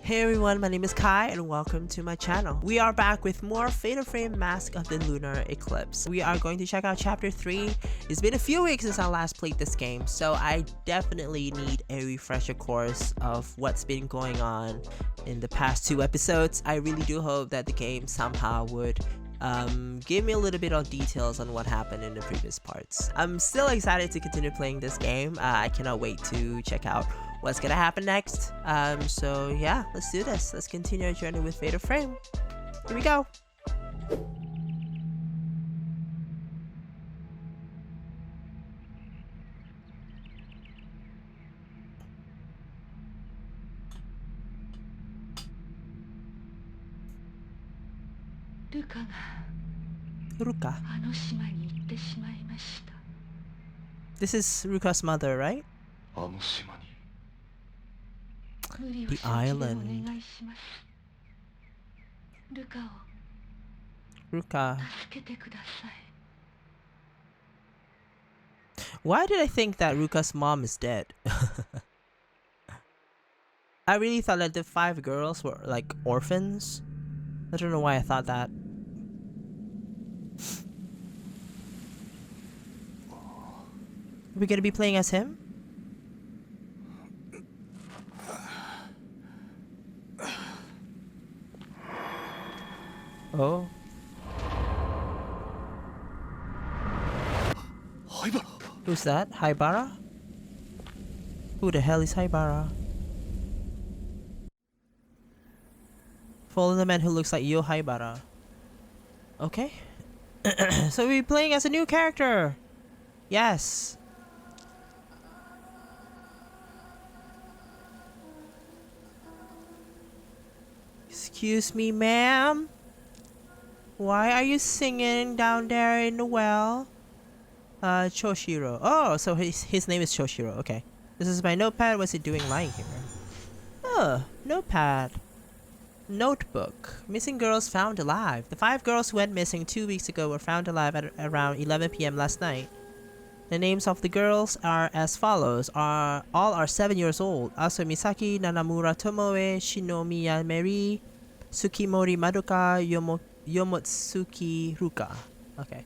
Hey everyone, my name is Kai and welcome to my channel. We are back with more Fatal Frame Mask of the Lunar Eclipse. We are going to check out chapter 3. It's been a few weeks since I last played this game, so I definitely need a refresher course of what's been going on in the past 2 episodes. I really do hope that the game somehow would give me a little bit of details on what happened in the previous parts. I'm still excited to continue playing this game. I cannot wait to check out what's gonna happen next. So yeah, let's do this. Let's continue our journey with Fatal Frame. Here we go. Ruka. This is Ruka's mother, right? The island. Ruka. Why did I think that Ruka's mom is dead? I really thought that the 5 girls were like orphans. I don't know why I thought that. Are we gonna be playing as him? Oh. Who's that? Haibara? Who the hell is Haibara? Follow the man who looks like Yo Haibara. Okay. So we're playing as a new character. Yes. Excuse me, ma'am. Why are you singing down there in the well? Choshiro. Oh, so his name is Choshiro. Okay. This is my notepad. What's it doing lying here? Oh, notepad. Notebook. Missing girls found alive. The 5 girls who went missing 2 weeks ago were found alive at around 11 p.m. last night. The names of the girls are as follows. All are 7 years old. Aso Misaki, Nanamura Tomoe, Shinomiya Meri, Tsukimori Madoka, Yomotsuki Ruka. Okay.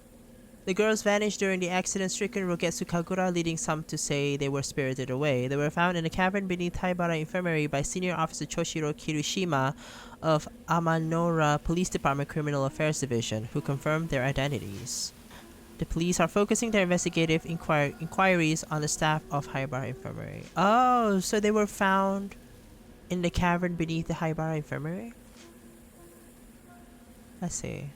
The girls vanished during the accident-stricken Rogetsu Kagura, leading some to say they were spirited away. They were found in a cavern beneath Haibara Infirmary by Senior Officer Choshiro Kirishima of Amanora Police Department Criminal Affairs Division, who confirmed their identities. The police are focusing their investigative inquiries on the staff of Haibara Infirmary. Oh, so they were found in the cavern beneath the Haibara Infirmary? I see.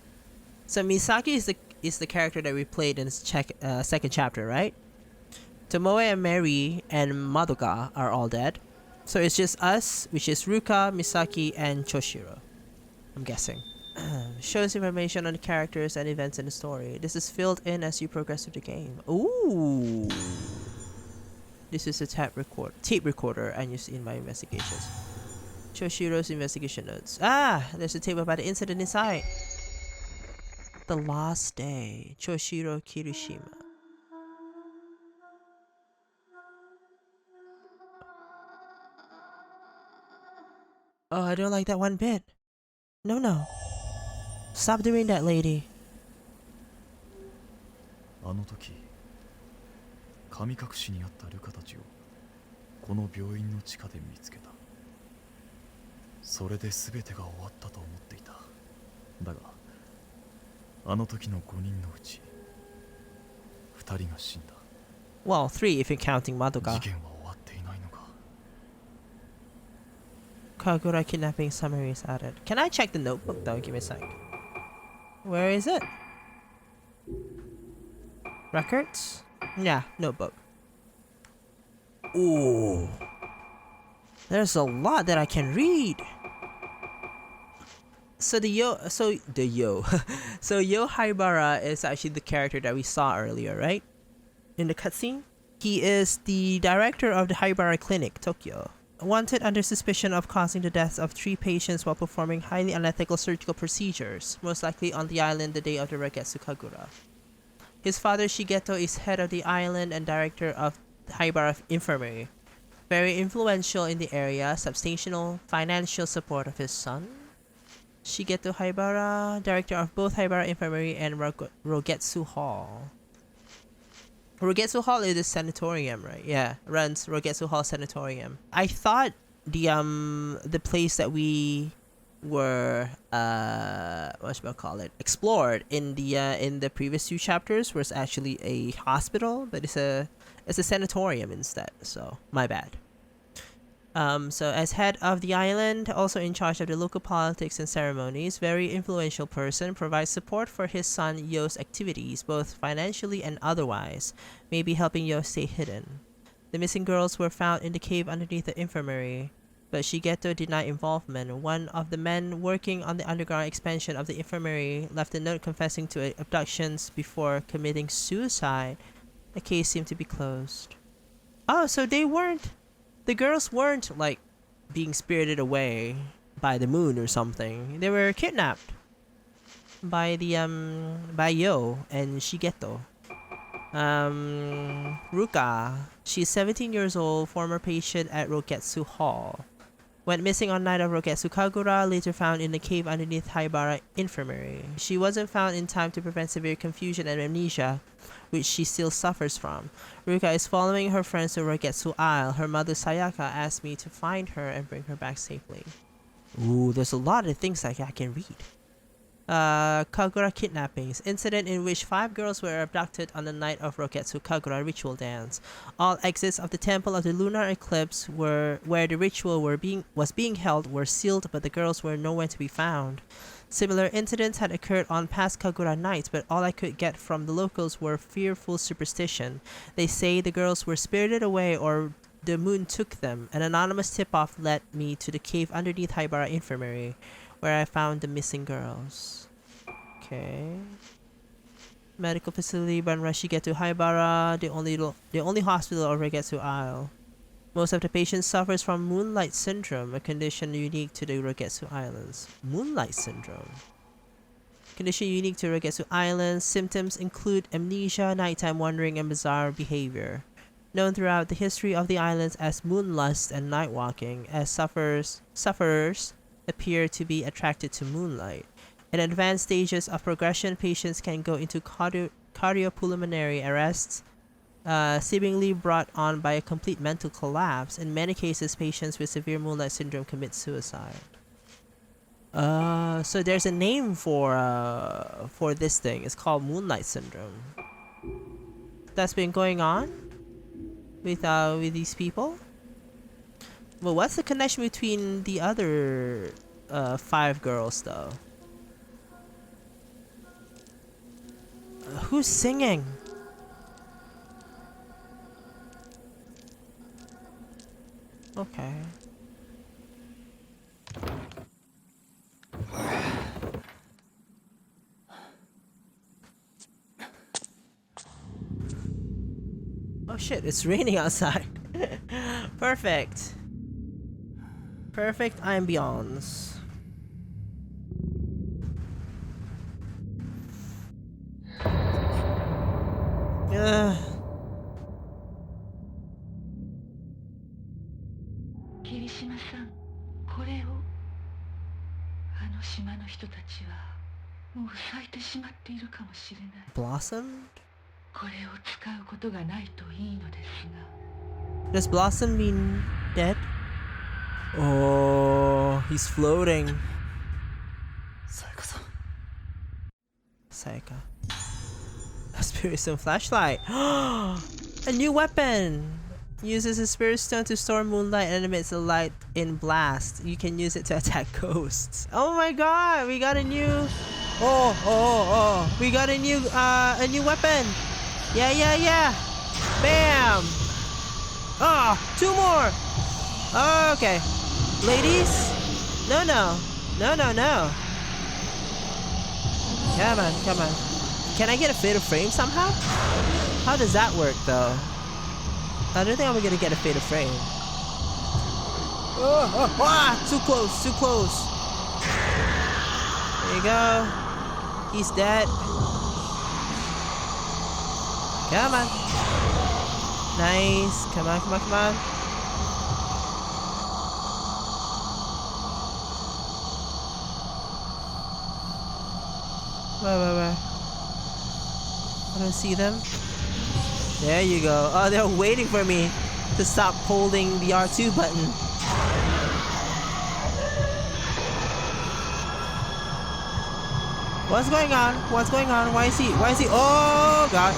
So Misaki is the character that we played in the second chapter, right? Tomoe and Mary and Madoka are all dead. So it's just us, which is Ruka, Misaki, and Choshiro. I'm guessing. Shows information on the characters and events in the story. This is filled in as you progress through the game. Ooh. This is a tape recorder I used in my investigations. Choshiro's investigation notes. Ah, there's a tape about the incident inside. The last day. Choshiro Kirishima. Oh, I don't like that one bit. No. Stop doing that, lady. あの時、神隠しにあったルカたちをこの病院の地下で見つけた。それで全てが終わったと思っていた。だが、あの時の5人のうち2人が死んだ。Well, 3 if you're counting Madoka. 事件は終わっていないのか。Kagura kidnapping summary is added. Can I check the notebook though? Give me a sec. Where is it? Records? Yeah, notebook. Ooh. There's a lot that I can read. So Yo Haibara is actually the character that we saw earlier, right? In the cutscene? He is the director of the Haibara Clinic, Tokyo. Wanted under suspicion of causing the deaths of 3 patients while performing highly unethical surgical procedures, most likely on the island the day of the Rogetsu Kagura. His father Shigeto is head of the island and director of Haibara Infirmary. Very influential in the area, substantial financial support of his son. Shigeto Haibara, director of both Haibara Infirmary and Rogetsu Hall. Rogetsu Hall is a sanatorium, right? Yeah, runs Rogetsu Hall Sanatorium. I thought the place that we were explored in the previous 2 chapters was actually a hospital, but it's a sanatorium instead, so my bad. So as head of the island, also in charge of the local politics and ceremonies, very influential person, provides support for his son Yo's activities, both financially and otherwise, maybe helping Yo stay hidden. The missing girls were found in the cave underneath the infirmary, but Shigeto denied involvement. One of the men working on the underground expansion of the infirmary left a note confessing to abductions before committing suicide. The case seemed to be closed. Oh, so the girls weren't like being spirited away by the moon or something. They were kidnapped by by Yo and Shigeto. Ruka, she's 17 years old, former patient at Rogetsu Hall. Went missing on night of Rogetsu Kagura, later found in the cave underneath Haibara Infirmary. She wasn't found in time to prevent severe confusion and amnesia, which she still suffers from. Ruka is following her friends to Rogetsu Isle. Her mother Sayaka asked me to find her and bring her back safely. Ooh, there's a lot of things that I can read. Kagura kidnappings. Incident in which 5 girls were abducted on the night of Rogetsu Kagura ritual dance. All exits of the temple of the Lunar Eclipse where the ritual was being held were sealed, but the girls were nowhere to be found. Similar incidents had occurred on past Kagura nights, but all I could get from the locals were fearful superstition. They say the girls were spirited away or the moon took them. An anonymous tip-off led me to the cave underneath Haibara Infirmary, where I found the missing girls. Okay. Medical facility run Shigeto Haibara, the only hospital of Rogetsu Isle. Most of the patients suffers from moonlight syndrome, a condition unique to the Rogetsu Islands. Moonlight syndrome. Condition unique to Rogetsu Islands. Symptoms include amnesia, nighttime wandering, and bizarre behavior. Known throughout the history of the islands as moonlust and night walking, as sufferers appear to be attracted to moonlight. In advanced stages of progression, patients can go into cardiopulmonary arrests, seemingly brought on by a complete mental collapse. In many cases, patients with severe moonlight syndrome commit suicide. So there's a name for this thing. It's called moonlight syndrome. That's been going on with these people. Well, what's the connection between the other 5 girls, though? Who's singing? Okay. Oh shit, it's raining outside. Perfect. Perfect ambiance. Ugh. 霧島さん、これをあの島の人たちはもう咲いてしまっているかもしれない。 Blossomed? これを使うことがないといいのですが。 Does Blossom mean dead? Oh, he's floating. Sayaka-san. Sayaka. A spirit stone flashlight. A new weapon. Uses a spirit stone to store moonlight and emits a light in blast. You can use it to attack ghosts. Oh my god, we got a new. We got a new weapon. Yeah. Bam. Ah, 2 more. Okay. Ladies? No. Come on. Can I get a fade of frame somehow? How does that work though? I don't think I'm gonna get a fade of frame. Too close. There you go. He's dead. Come on. Nice. Come on. Where? I don't see them. There you go. Oh, they're waiting for me to stop holding the R2 button. What's going on? What's going on? Why is he? Oh, God.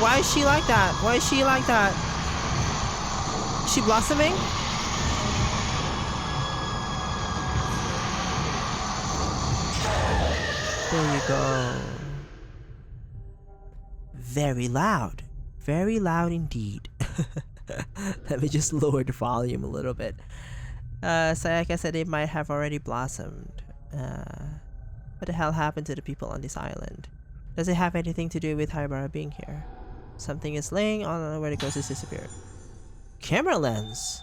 Why is she like that? Why is she like that? Is she blossoming? There you go. Very loud. Very loud indeed. Let me just lower the volume a little bit. So like I said, it might have already blossomed. What the hell happened to the people on this island? Does it have anything to do with Haibara being here? Something is laying on where the ghost has disappeared. Camera lens!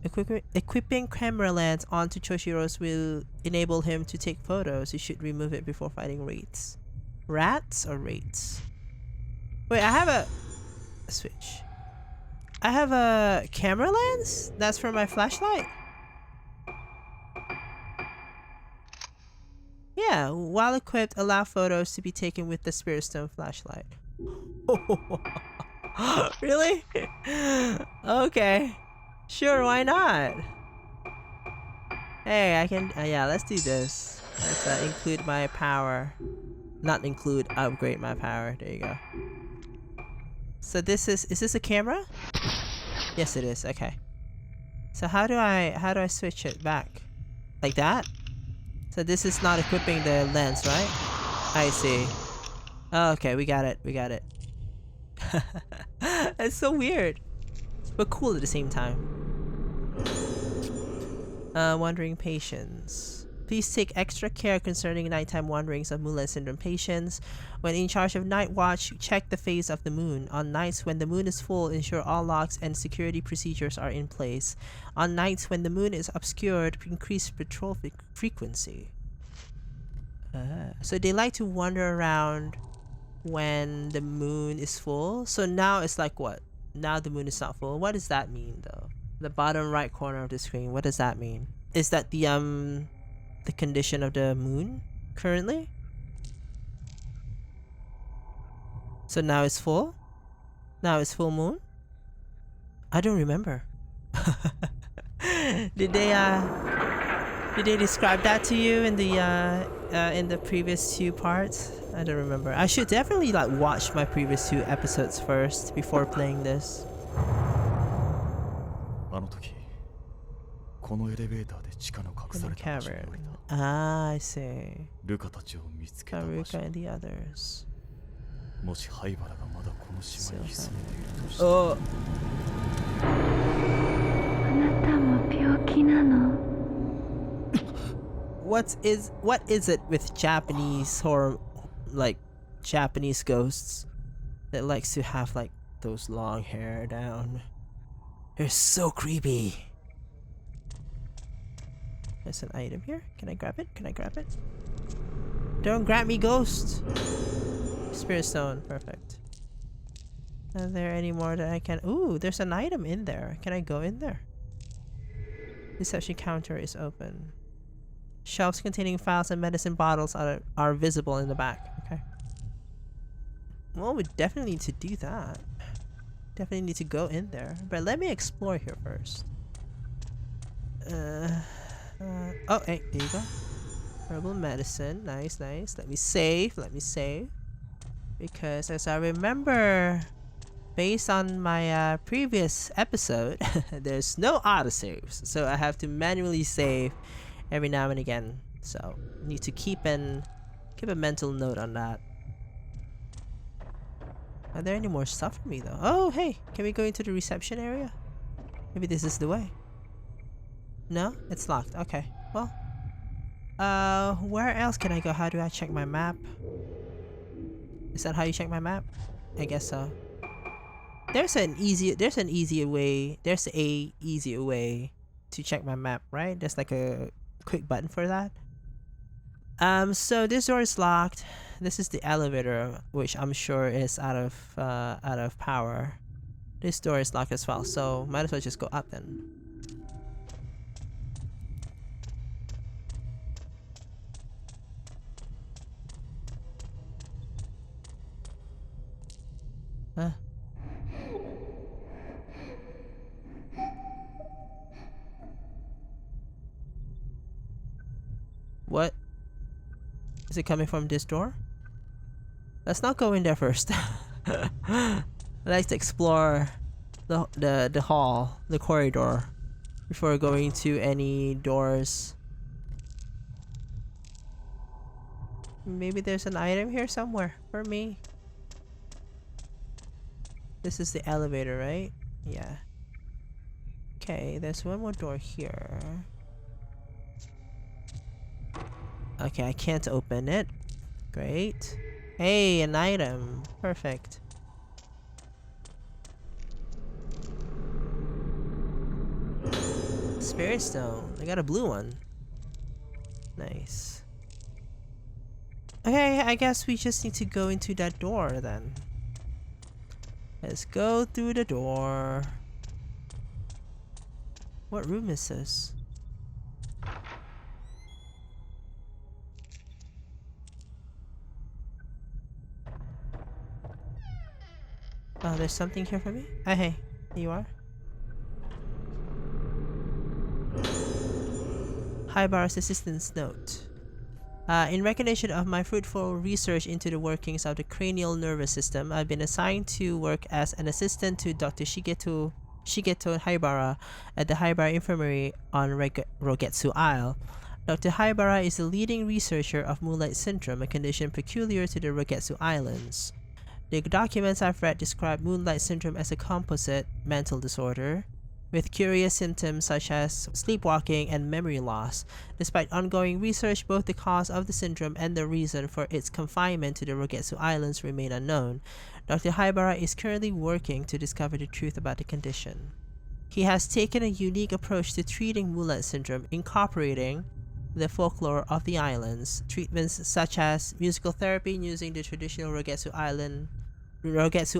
Equipping camera lens onto Choshiro's will enable him to take photos. You should remove it before fighting rats. Rats or rates? Wait, I have a switch. I have a camera lens? That's for my flashlight? Yeah, while equipped, allow photos to be taken with the Spirit Stone flashlight. Really? Okay. Sure, why not? Hey, I can... yeah, let's do this. Let's include my power. Not include, upgrade my power. There you go. So this is this a camera? Yes, it is. Okay. So how do I switch it back? Like that? So this is not equipping the lens, right? I see. Oh, okay, we got it. We got it. It's so weird, but cool at the same time. Wandering patients. Please take extra care concerning nighttime wanderings of Moonlight Syndrome patients. When in charge of night watch, check the phase of the moon. On nights when the moon is full, ensure all locks and security procedures are in place. On nights when the moon is obscured, increase patrol frequency. So they like to wander around when the moon is full. So now it's like what? Now the moon is not full. What does that mean though? The bottom right corner of the screen. What does that mean? Is that the condition of the moon currently? So now it's full? Now it's full moon? I don't remember. Did they describe that to you in the previous two parts? I don't remember. I should definitely like watch my previous two episodes first before playing this. あの時このエレベーターで地下の隠された場所に降りた。Ah, I see. ルカたちを見つけた場所。 Haruka and the others. もし灰原がまだこの島に潜んでいるとしたら。 Oh. あなたも病気なの? What is it with Japanese horror, like Japanese ghosts that likes to have like those long hair down? They're so creepy. There's an item here. Can I grab it? Can I grab it? Don't grab me, ghost! Spirit Stone. Perfect. Are there any more that I can... Ooh, there's an item in there. Can I go in there? Reception counter is open. Shelves containing files and medicine bottles are visible in the back. Okay. Well, we definitely need to do that. Definitely need to go in there. But let me explore here first. Oh, hey, there you go. Herbal medicine. Nice, nice. Let me save. Let me save. Because as I remember, based on my previous episode, there's no autosaves. So I have to manually save every now and again. So need to keep a mental note on that. Are there any more stuff for me though? Oh, hey, can we go into the reception area? Maybe this is the way. No, it's locked. Okay, well, where else can I go? How do I check my map? Is that how you check my map? I guess so. There's a easier way to check my map, right? There's like a quick button for that. So this door is locked. This is the elevator, which I'm sure is out of power. This door is locked as well, so might as well just go up then. Huh? What? Is it coming from this door? Let's not go in there first. I like to explore the hall, the corridor, before going to any doors. Maybe there's an item here somewhere for me. This is the elevator, right? Yeah. Okay, there's one more door here. Okay, I can't open it. Great. Hey, an item. Perfect. Spirit stone. I got a blue one. Nice. Okay, I guess we just need to go into that door then. Let's go through the door. What room is this? Oh, there's something here for me? Oh, hey. Here you are. Haibara's assistance note. In recognition of my fruitful research into the workings of the cranial nervous system, I've been assigned to work as an assistant to Dr. Shigeto Haibara at the Haibara Infirmary on Rogetsu Isle. Dr. Haibara is the leading researcher of Moonlight Syndrome, a condition peculiar to the Rogetsu Islands. The documents I've read describe Moonlight Syndrome as a composite mental disorder, with curious symptoms such as sleepwalking and memory loss. Despite ongoing research, both the cause of the syndrome and the reason for its confinement to the Rogetsu Islands remain unknown. Dr. Haibara is currently working to discover the truth about the condition. He has taken a unique approach to treating Moonlight Syndrome, incorporating the folklore of the islands. Treatments such as musical therapy using the traditional Rogetsu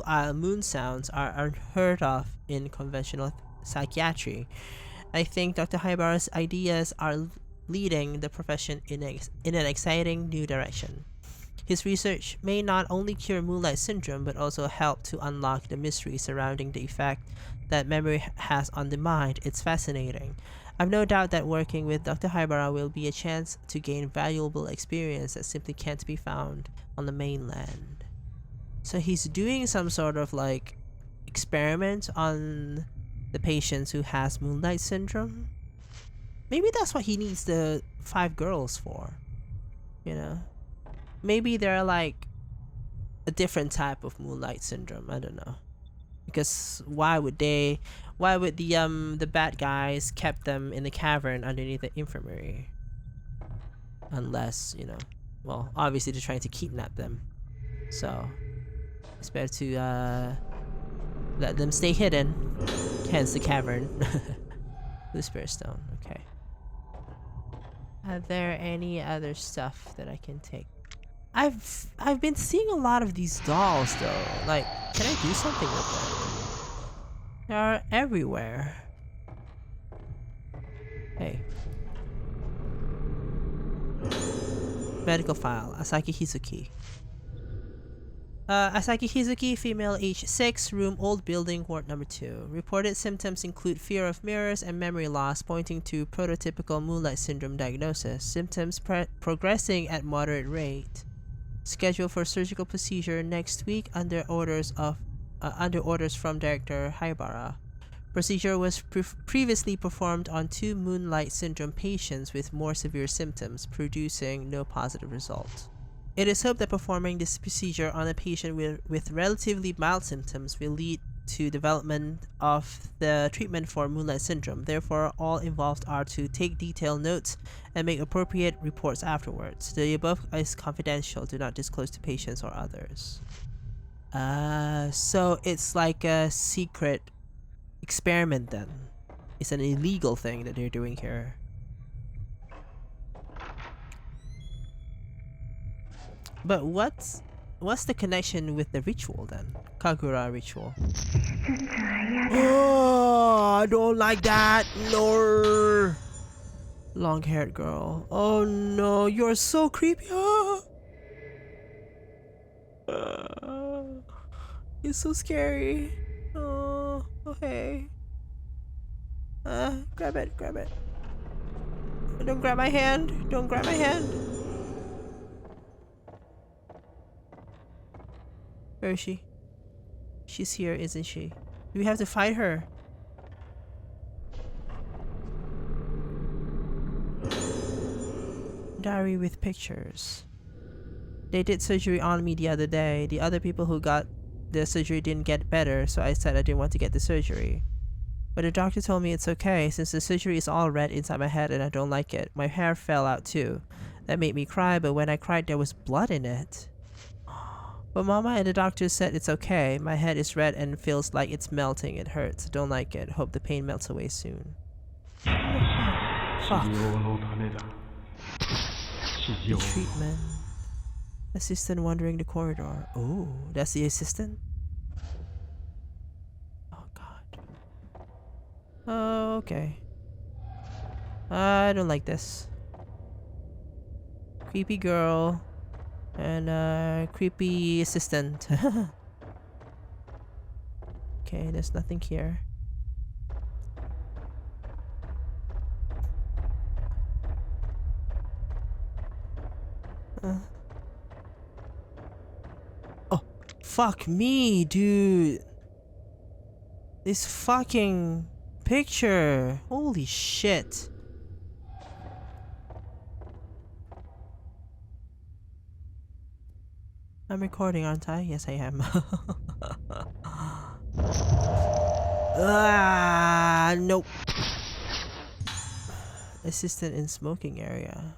Isle moon sounds are unheard of in conventional psychiatry. I think Dr. Haibara's ideas are leading the profession in an exciting new direction. His research may not only cure Moonlight Syndrome but also help to unlock the mystery surrounding the effect that memory has on the mind. It's fascinating. I've no doubt that working with Dr. Haibara will be a chance to gain valuable experience that simply can't be found on the mainland. So he's doing some sort of like experiment on the patients who has Moonlight Syndrome. Maybe that's what he needs the 5 girls for. You know? Maybe they're like a different type of Moonlight Syndrome. I don't know. Because why would the bad guys kept them in the cavern underneath the infirmary? Unless, you know, well, obviously they're trying to kidnap them. So it's better to let them stay hidden. Hence the cavern. The Spirit Stone. Okay. Are there any other stuff that I can take? I've been seeing a lot of these dolls though. Like, can I do something with them? They are everywhere. Hey. Medical file. Asaki Hizuki. Asaki Hizuki, female, age 6, room old building, ward number 2. Reported symptoms include fear of mirrors and memory loss, pointing to prototypical Moonlight Syndrome diagnosis. Symptoms progressing at moderate rate. Scheduled for surgical procedure next week under orders from Director Haibara. Procedure was previously performed on 2 Moonlight Syndrome patients with more severe symptoms, producing no positive result. It is hoped that performing this procedure on a patient with relatively mild symptoms will lead to development of the treatment for Moonlight Syndrome. Therefore, all involved are to take detailed notes and make appropriate reports afterwards. The above is confidential. Do not disclose to patients or others. So it's like a secret experiment then. It's an illegal thing that they're doing here. But what's the connection with the ritual then? Kagura ritual. Oh, I don't like that. No. Long-haired girl. Oh no, you're so creepy. It's so scary. Oh, okay. Grab it, grab it. Don't grab my hand. Don't grab my hand. Where is she? She's here, isn't she? Do we have to fight her? Diary with pictures. They did surgery on me the other day. The other people who got the surgery didn't get better, so I said I didn't want to get the surgery. But the doctor told me it's okay since the surgery is all red inside my head and I don't like it. My hair fell out too. That made me cry, but when I cried there was blood in it. But Mama and the doctor said it's okay. My head is red and feels like it's melting. It hurts. Don't like it. Hope the pain melts away soon. Fuck. The treatment. Assistant wandering the corridor. Oh, that's the assistant? Oh god. Oh, okay. I don't like this. Creepy girl. And creepy assistant. Okay, there's nothing here. Oh, fuck me, dude. This fucking picture. Holy shit. I'm recording, aren't I? Yes, I am. Ah, nope. Assistant in smoking area.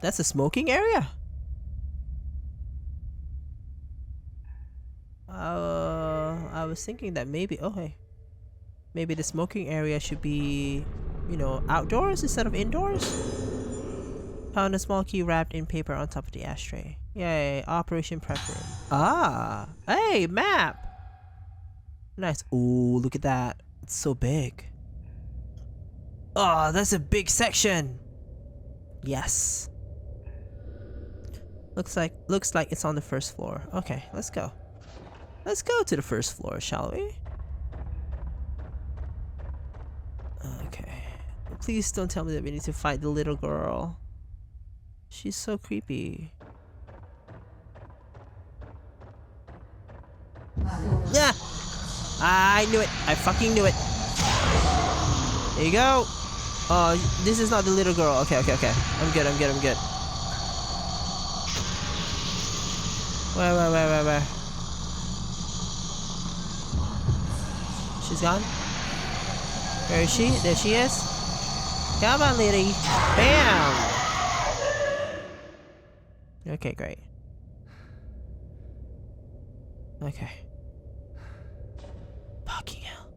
That's a smoking area? I was thinking that maybe, okay. Maybe the smoking area should be, you know, outdoors instead of indoors? Found a small key wrapped in paper on top of the ashtray. Yay, Operation Prep Room. Ah, hey, map! Nice. Ooh, look at that. It's so big. Oh, that's a big section! Yes. Looks like it's on the first floor. Okay, let's go. Let's go to the first floor, shall we? Okay. Please don't tell me that we need to fight the little girl. She's so creepy. Yeah! I knew it! I fucking knew it! There you go! Oh, this is not the little girl. Okay, okay, okay. I'm good, I'm good, I'm good. Where? She's gone? Where is she? There she is. Come on, lady. Bam! Okay, great. Okay. Fucking hell.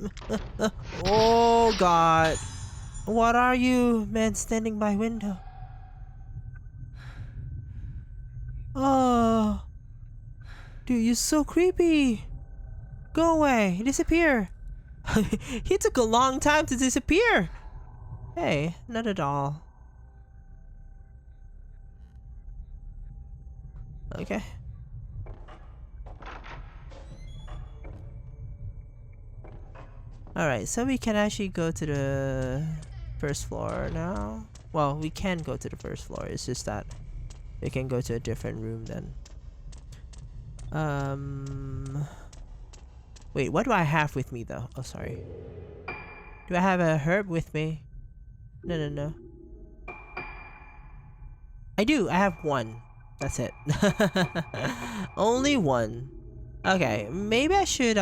Okay. Oh god. What are you, man standing by window? Oh. Dude, you're so creepy. Go away. Disappear. He took a long time to disappear. Hey, not at all. Okay. Alright, so we can actually go to the first floor now. Well, we can go to the first floor. It's just that we can go to a different room then. Wait, what do I have with me though? Oh, sorry. Do I have a herb with me? No. I do. I have one. That's it. Only one. Okay, maybe I should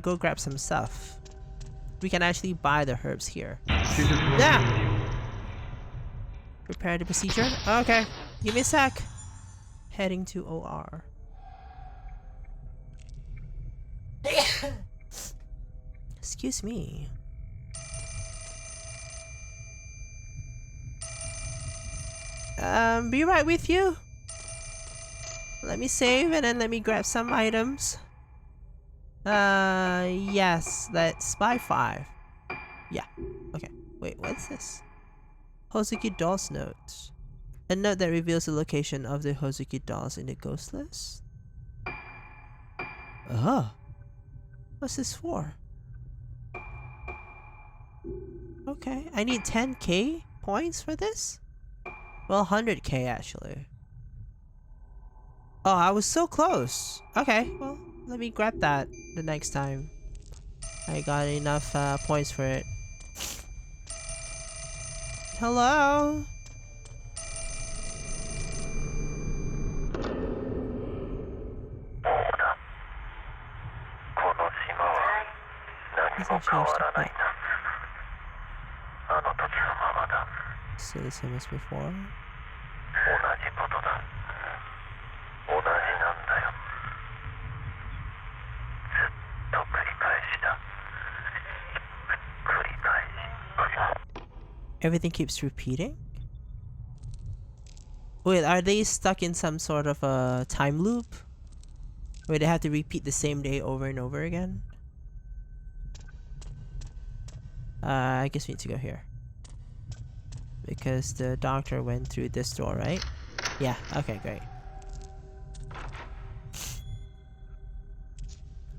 go grab some stuff. We can actually buy the herbs here. Yeah. Prepare the procedure. Okay. Give me a sec. Heading to OR. Excuse me. Be right with you. Let me save and then let me grab some items. Yes, that's by 5. Yeah. Okay. Wait, what's this? Hozuki Dolls notes. A note that reveals the location of the Hozuki dolls in the ghost list. Oh. What's this for? Okay, I need 10k points for this? Well, 100k actually. Oh, I was so close. Okay, well, let me grab that the next time. I got enough points for it. Hello? Hasn't changed a bit. Still the same as before. Everything keeps repeating? Wait, are they stuck in some sort of a time loop? Where they have to repeat the same day over and over again? I guess we need to go here. Because the doctor went through this door, right? Yeah, okay, great.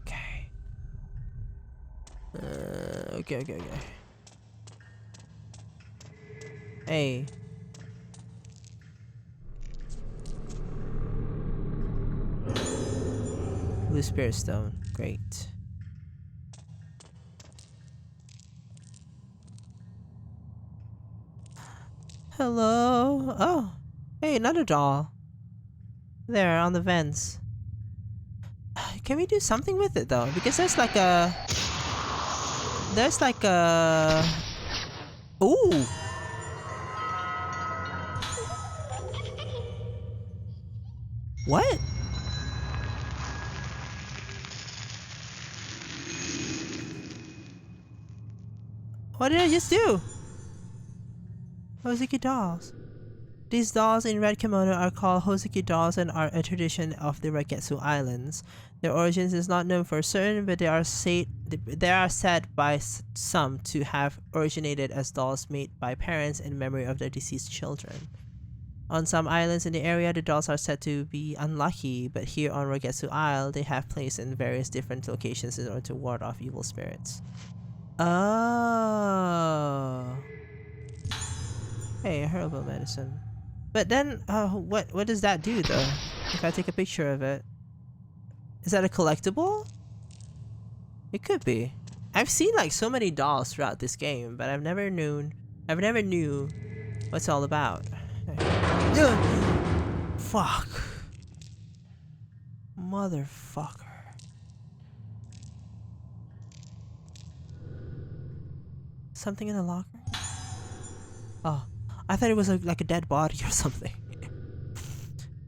Okay. Okay. Hey. Blue Spirit Stone, great. Hello? Oh, hey, another doll. There, on the vents. Can we do something with it though? Because there's like a... Ooh! What? What did I just do? Hozuki dolls. These dolls in red kimono are called Hozuki dolls and are a tradition of the Ragetsu Islands. Their origins is not known for certain, but they are said by some to have originated as dolls made by parents in memory of their deceased children. On some islands in the area, the dolls are said to be unlucky, but here on Ragetsu Isle, they have placed in various different locations in order to ward off evil spirits. Oh. Hey, herbal medicine. But then, what does that do though? If I take a picture of it, is that a collectible? It could be. I've seen like so many dolls throughout this game, but I've never knew what's all about. Fuck. Motherfucker. Something in the locker? Oh, I thought it was like a dead body or something.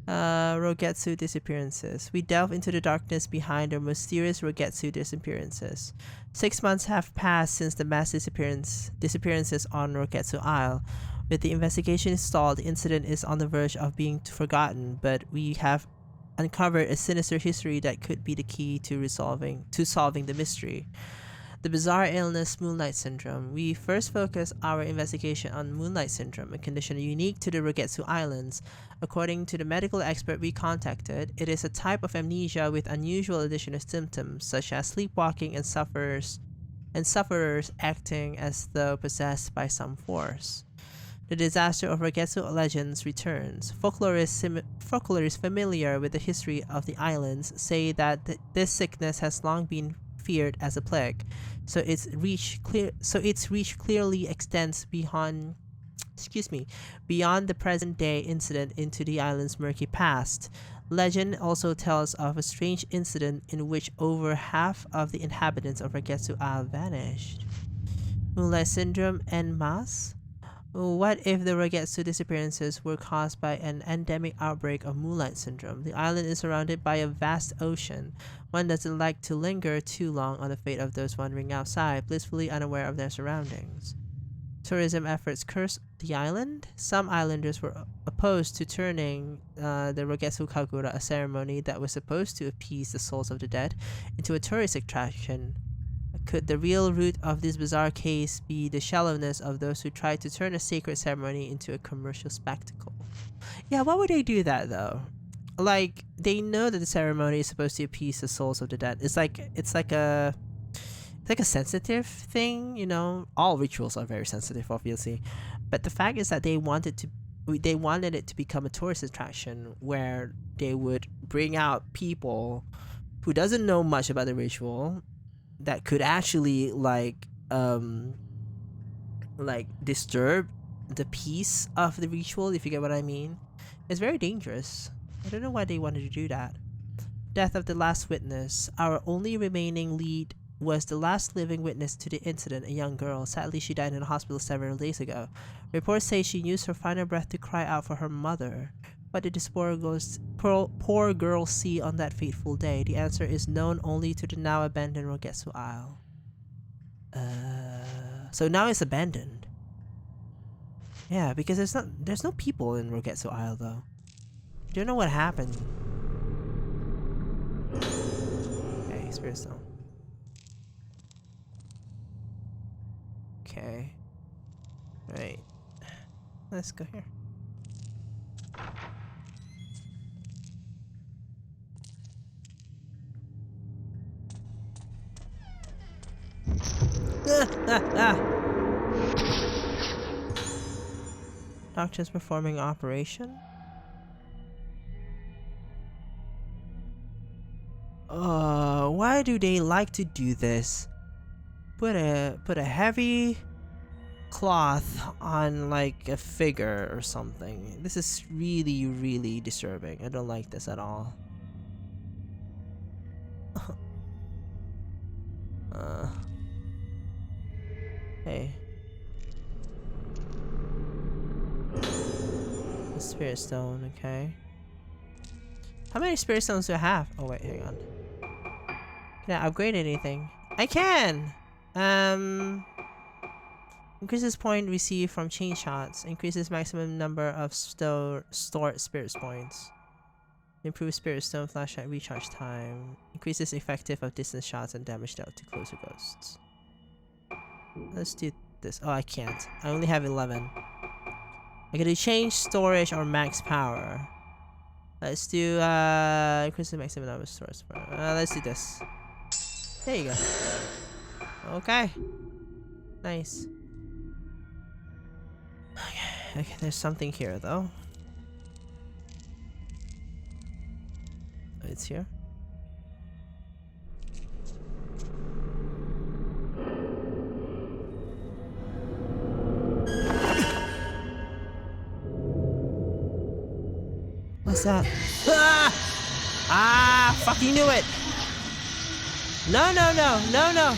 Rogetsu disappearances. We delve into the darkness behind the mysterious Rogetsu disappearances. 6 months have passed since the mass disappearances on Rogetsu Isle. With the investigation stalled, the incident is on the verge of being forgotten, but we have uncovered a sinister history that could be the key to solving the mystery. The bizarre illness Moonlight Syndrome. We first focus our investigation on Moonlight Syndrome, a condition unique to the Rogetsu Islands. According to the medical expert we contacted, it is a type of amnesia with unusual additional symptoms such as sleepwalking and sufferers acting as though possessed by some force. The disaster of Rogetsu legends returns. Folklorists familiar with the history of the islands say that this sickness has long been feared as a plague, so its reach clearly extends beyond the present day incident into the island's murky past. Legend also tells of a strange incident in which over half of the inhabitants of Ragetsu Isle vanished. Moonlight Syndrome en masse? What if the Rogetsu disappearances were caused by an endemic outbreak of Moonlight Syndrome? The island is surrounded by a vast ocean. One doesn't like to linger too long on the fate of those wandering outside, blissfully unaware of their surroundings. Tourism efforts curse the island? Some islanders were opposed to turning the Rogetsu Kagura, a ceremony that was supposed to appease the souls of the dead, into a tourist attraction. Could the real root of this bizarre case be the shallowness of those who try to turn a sacred ceremony into a commercial spectacle? Yeah, why would they do that though? Like, they know that the ceremony is supposed to appease the souls of the dead. It's like a sensitive thing, you know. All rituals are very sensitive, obviously, but the fact is that they wanted it to become a tourist attraction where they would bring out people who doesn't know much about the ritual that could actually like disturb the peace of the ritual, if you get what I mean. It's very dangerous. I don't know why they wanted to do that. Death of the last witness. Our only remaining lead was the last living witness to the incident, a young girl. Sadly, she died in a hospital several days ago. Reports say she used her final breath to cry out for her mother. What did this poor girl see on that fateful day? The answer is known only to the now abandoned Rogetsu Isle. So now it's abandoned. Yeah, because there's no people in Rogetsu Isle though. Don't know what happened. Okay, Spirit Stone. Okay. Right. Let's go here. Doctors performing operation. Why do they like to do this? Put a heavy cloth on like a figure or something. This is really, really disturbing. I don't like this at all. Hey. The Spirit Stone, okay. How many Spirit Stones do I have? Oh wait, hang on. Can I upgrade anything? I can! Increases point received from chain shots. Increases maximum number of stored Spirit points. Improves Spirit Stone flashlight recharge time. Increases effective of distance shots and damage dealt to closer ghosts. Let's do this. Oh, I can't. I only have 11. I can do change storage or max power. Let's do increase the maximum number of storage. Let's do this. There you go. Okay. Nice. Okay, there's something here though. Oh, it's here. What's that? Ah! Ah! Fucking knew it! No, no, no, no, no!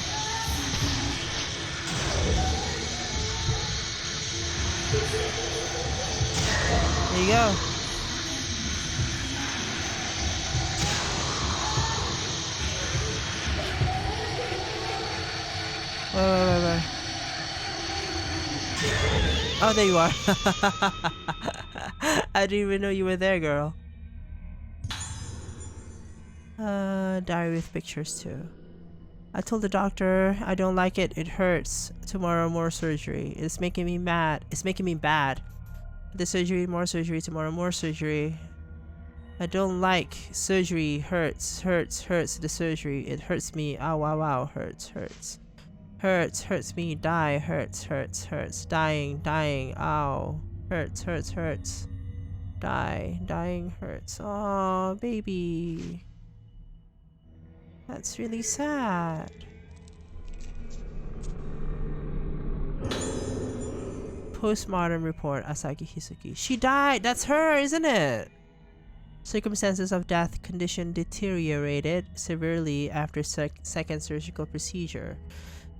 There you go. Wait. Oh, there you are. I didn't even know you were there, girl. Diary with pictures too. I told the doctor I don't like it. It hurts. Tomorrow more surgery. It's making me mad. It's making me bad. The surgery, more surgery. Tomorrow more surgery. I don't like surgery. Hurts. The surgery. It hurts me. Ow, wow, wow. Hurts. Hurts me. Die. Hurts. Dying. Ow. Hurts. Dying hurts. Oh, baby. That's really sad. Postmortem report, Asaki Hisuki. She died! That's her, isn't it? Circumstances of death condition deteriorated severely after second surgical procedure.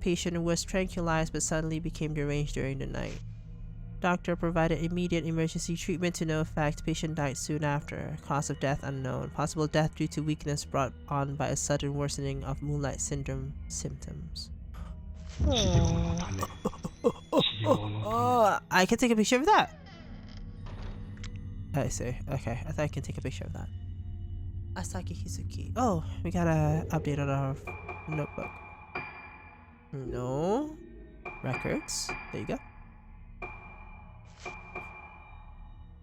Patient was tranquilized but suddenly became deranged during the night. Doctor provided immediate emergency treatment to no effect. Patient died soon after. Cause of death unknown. Possible death due to weakness brought on by a sudden worsening of moonlight syndrome symptoms. Oh, I can take a picture of that. I see. Okay, I thought I can take a picture of that. Asaki Hizuki. Oh, we got a update on our notebook. No. Records. There you go.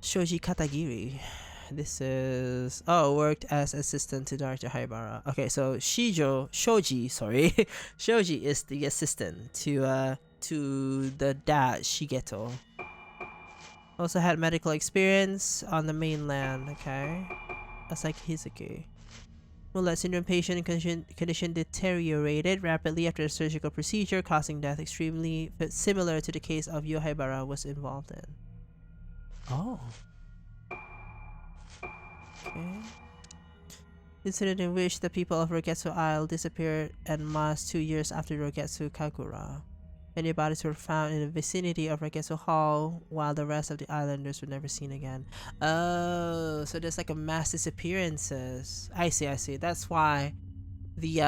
Shoji Katagiri. This is worked as assistant to Director Haibara. Okay, so Shoji, sorry. Shoji is the assistant to the dad Shigeto. Also had medical experience on the mainland, okay. That's like Hizuki. Moonlight syndrome patient condition deteriorated rapidly after a surgical procedure, causing death extremely similar to the case of Yohaibara was involved in. Oh. Okay. Incident in which the people of Rogetsu Isle disappeared en masse 2 years after Rogetsu Kagura. Many bodies were found in the vicinity of Rogetsu Hall, while the rest of the islanders were never seen again. Oh, so there's like a mass disappearances. I see. That's why the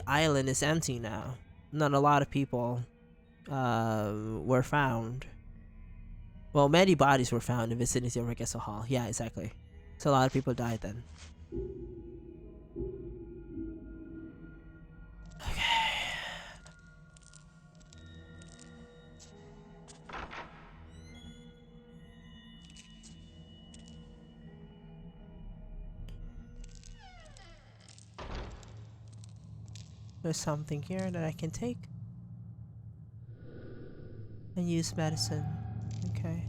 island is empty now. Not a lot of people were found. Well, many bodies were found in the vicinity of Rogetsu Hall. Yeah, exactly. So a lot of people died then. There's something here that I can take and use medicine. Okay.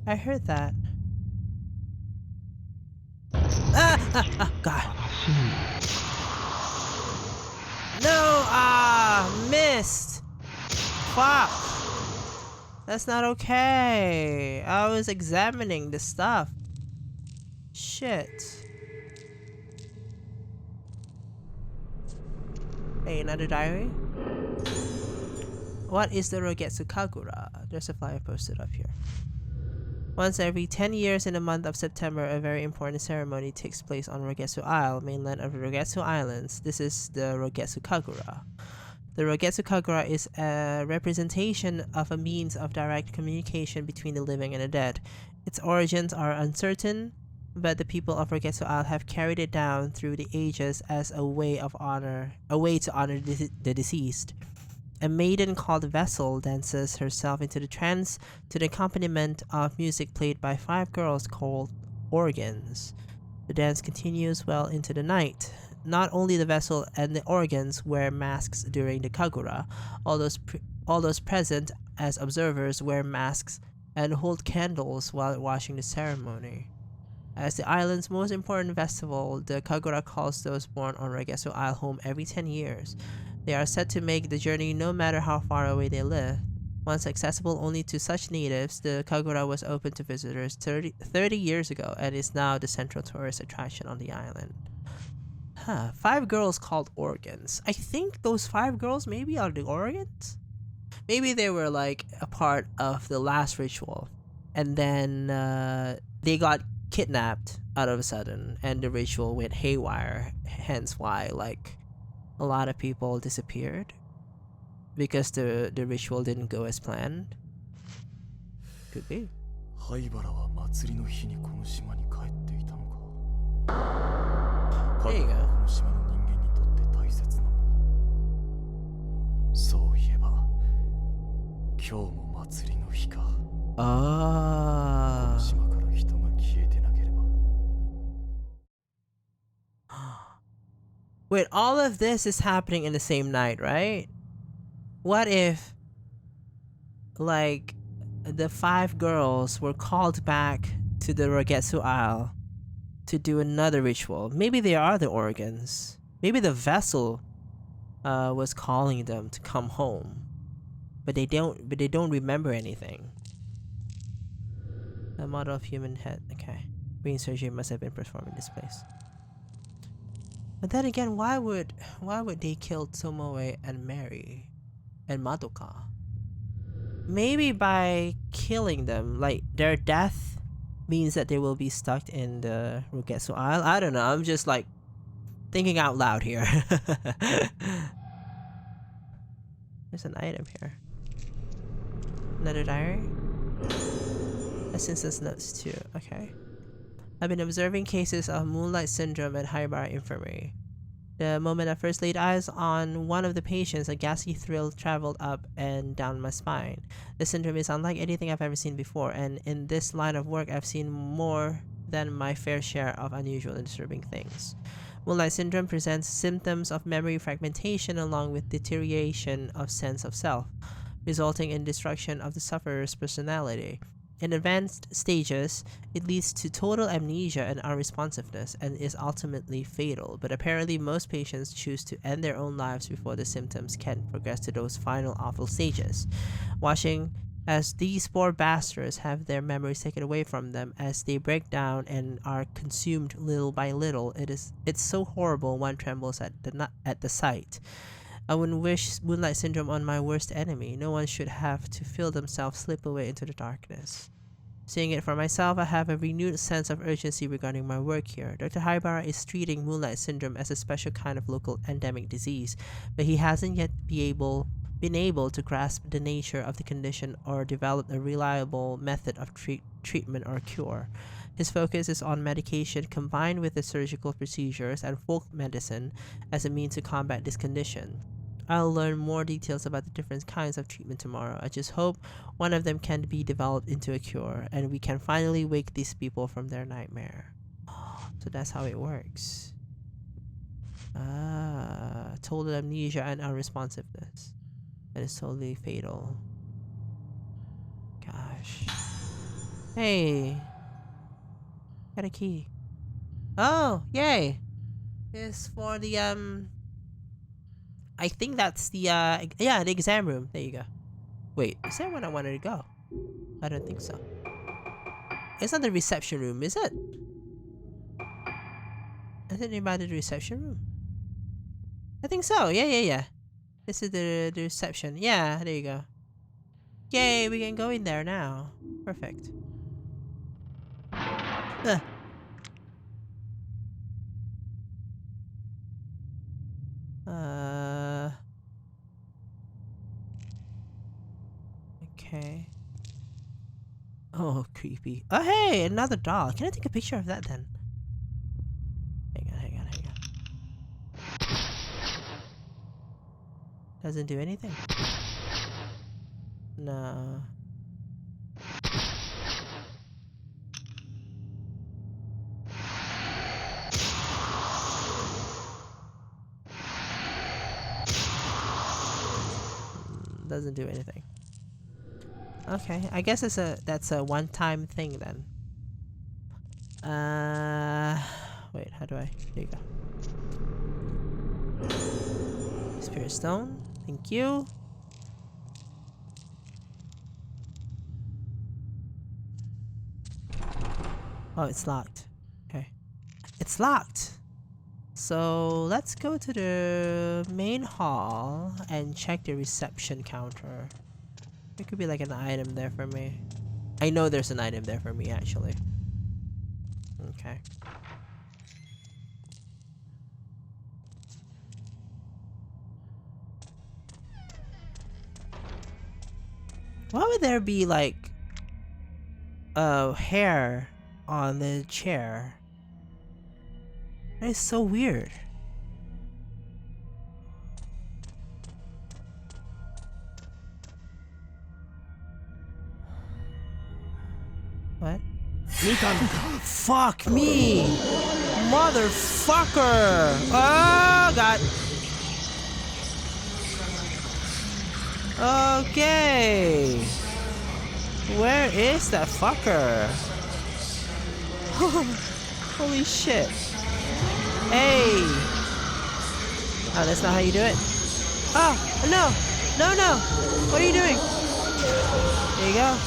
I heard that. God. No! Missed! Fuck! That's not okay. I was examining the stuff. Shit. Hey, another diary? What is the Rogetsu Kagura? There's a flyer posted up here. Once every 10 years in the month of September, a very important ceremony takes place on Rogetsu Isle, mainland of the Rogetsu Islands. This is the Rogetsu Kagura. The Rogetsu Kagura is a representation of a means of direct communication between the living and the dead. Its origins are uncertain, but the people of Rogetsu Isle have carried it down through the ages as a way to honor the deceased. A maiden called Vessel dances herself into the trance to the accompaniment of music played by 5 girls called organs. The dance continues well into the night. Not only the Vessel and the organs wear masks during the Kagura, all those present as observers wear masks and hold candles while watching the ceremony. As the island's most important festival, the Kagura calls those born on Rogetsu Isle home every 10 years. They are said to make the journey no matter how far away they live. Once accessible only to such natives, the Kagura was open to visitors 30 years ago and is now the central tourist attraction on the island. 5 girls called organs. I think those 5 girls maybe are the organs? Maybe they were like a part of the last ritual. And then they got kidnapped out of a sudden and the ritual went haywire, hence why like a lot of people disappeared because the ritual didn't go as planned. Could be. 灰原は祭りの日にこの島に帰っていたのか。彼はこの島の人間にとって大切なもの。そういえば今日も祭りの日か。この島から人が消えてなければ。Wait, all of this is happening in the same night, right? What if, like, the 5 girls were called back to the Rogetsu Isle to do another ritual? Maybe they are the organs. Maybe the vessel was calling them to come home, but they don't remember anything. A model of human head. Okay, brain surgery must have been performed in this place. But then again, why would they kill Tomoe and Mary and Madoka? Maybe by killing them, like their death means that they will be stuck in the Rogetsu Isle. I don't know. I'm just like thinking out loud here. There's an item here. Another diary. Essences notes too. Okay. I've been observing cases of moonlight syndrome at Haibara Infirmary. The moment I first laid eyes on one of the patients, a ghastly thrill traveled up and down my spine. This syndrome is unlike anything I've ever seen before, and in this line of work, I've seen more than my fair share of unusual and disturbing things. Moonlight syndrome presents symptoms of memory fragmentation along with deterioration of sense of self, resulting in destruction of the sufferer's personality. In advanced stages, it leads to total amnesia and unresponsiveness and is ultimately fatal, but apparently most patients choose to end their own lives before the symptoms can progress to those final awful stages. Watching as these poor bastards have their memories taken away from them as they break down and are consumed little by little, it's so horrible one trembles at the sight. I wouldn't wish Moonlight Syndrome on my worst enemy. No one should have to feel themselves slip away into the darkness. Seeing it for myself, I have a renewed sense of urgency regarding my work here. Dr. Haibara is treating Moonlight Syndrome as a special kind of local endemic disease, but he hasn't yet been able to grasp the nature of the condition or develop a reliable method of treatment or cure. His focus is on medication combined with the surgical procedures and folk medicine as a means to combat this condition. I'll learn more details about the different kinds of treatment tomorrow. I just hope one of them can be developed into a cure and we can finally wake these people from their nightmare. So that's how it works. Total amnesia and unresponsiveness. That is totally fatal. Gosh. Hey. Got a key. Oh, yay. It's for the, I think that's the, yeah, the exam room. There you go. Wait, is that where I wanted to go? I don't think so. It's not the reception room, is it? Is it nearby the reception room? I think so. Yeah. This is the reception. Yeah, there you go. Yay, we can go in there now. Perfect. Okay. Oh, creepy. Oh, hey, another doll. Can I take a picture of that then? Hang on. Doesn't do anything. No. Doesn't do anything. Okay, I guess that's a one-time thing then. Wait, how do I? There you go. Spirit stone, thank you. Oh, it's locked. Okay, it's locked. So let's go to the main hall and check the reception counter. There could be like an item there for me. I know there's an item there for me actually. Okay. Why would there be like hair on the chair? That is so weird. What? Fuck me! Motherfucker! Oh god! Okay! Where is that fucker? Holy shit! Hey! Oh, that's not how you do it. Oh, no! No! What are you doing? There you go.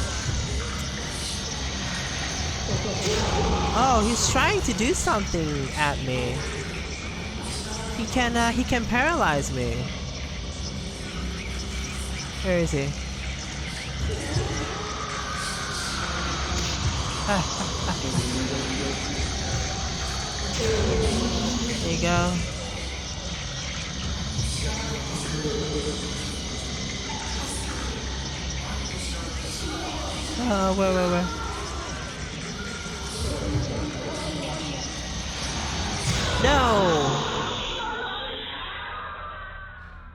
Oh, he's trying to do something at me. He can paralyze me. Where is he? There you go. Oh, where? No!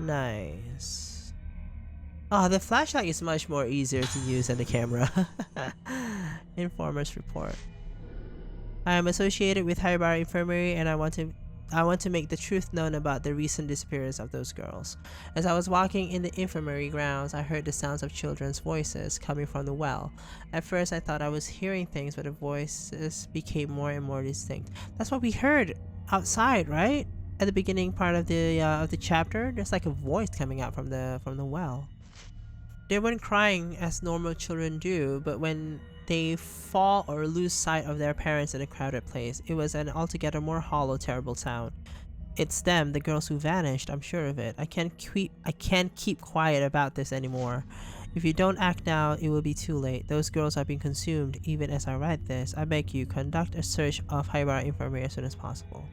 Nice. Oh, the flashlight is much more easier to use than the camera. Informer's report. I am associated with Haibara Infirmary and I want to make the truth known about the recent disappearance of those girls. As I was walking in the infirmary grounds, I heard the sounds of children's voices coming from the well. At first I thought I was hearing things, but the voices became more and more distinct. That's what we heard outside, right? At the beginning part of the chapter, there's like a voice coming out from the well. They weren't crying as normal children do, but when they fall or lose sight of their parents in a crowded place, it was an altogether more hollow, terrible sound. It's them, the girls who vanished, I'm sure of it. I can't keep quiet about this anymore. If you don't act now, it will be too late. Those girls are being consumed, even as I write this. I beg you, conduct a search of Haibara Infirmary as soon as possible.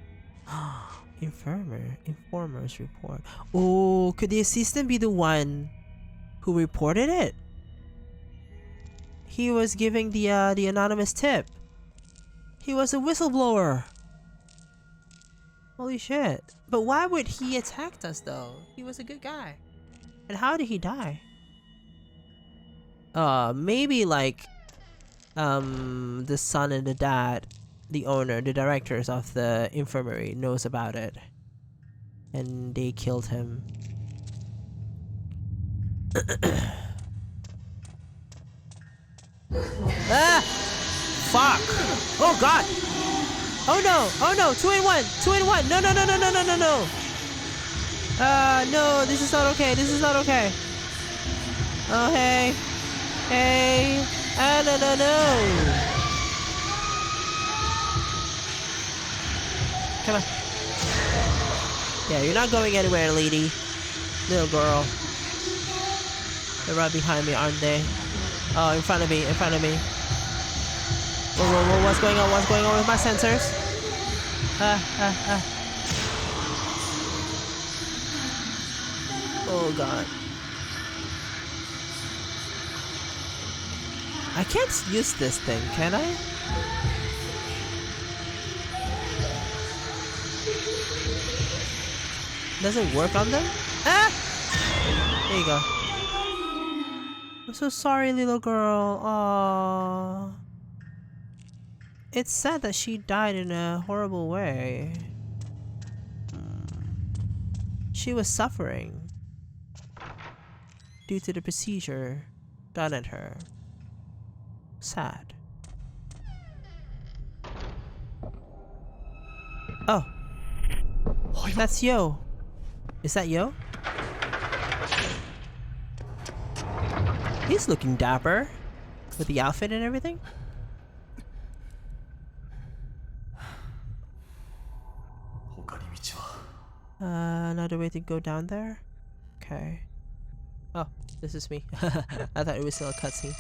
Informer's report. Oh, could the assistant be the one who reported it? He was giving the anonymous tip. He was a whistleblower. Holy shit. But why would he attack us though? He was a good guy. And how did he die? Maybe like the son and the dad, the owner, the directors of the infirmary knows about it. And they killed him. Ah! Fuck! Oh god! Oh no! Oh no! 2 in 1! 2 in 1! No no no no no no no no! No, this is not okay. This is not okay. Oh hey. Hey. Ah no no no! Come on. Yeah, you're not going anywhere, lady. Little girl. They're right behind me, aren't they? Oh, in front of me, in front of me. Whoa, whoa, whoa, what's going on? What's going on with my sensors? Oh god. I can't use this thing, can I? Does it work on them? Ah! There you go. I'm so sorry, little girl. Aww. It's sad that she died in a horrible way. She was suffering due to the procedure done at her. Sad. Oh. That's Yo. Is that Yo? He's looking dapper with the outfit and everything. Another way to go down there? Okay. Oh, this is me. I thought it was still a cutscene.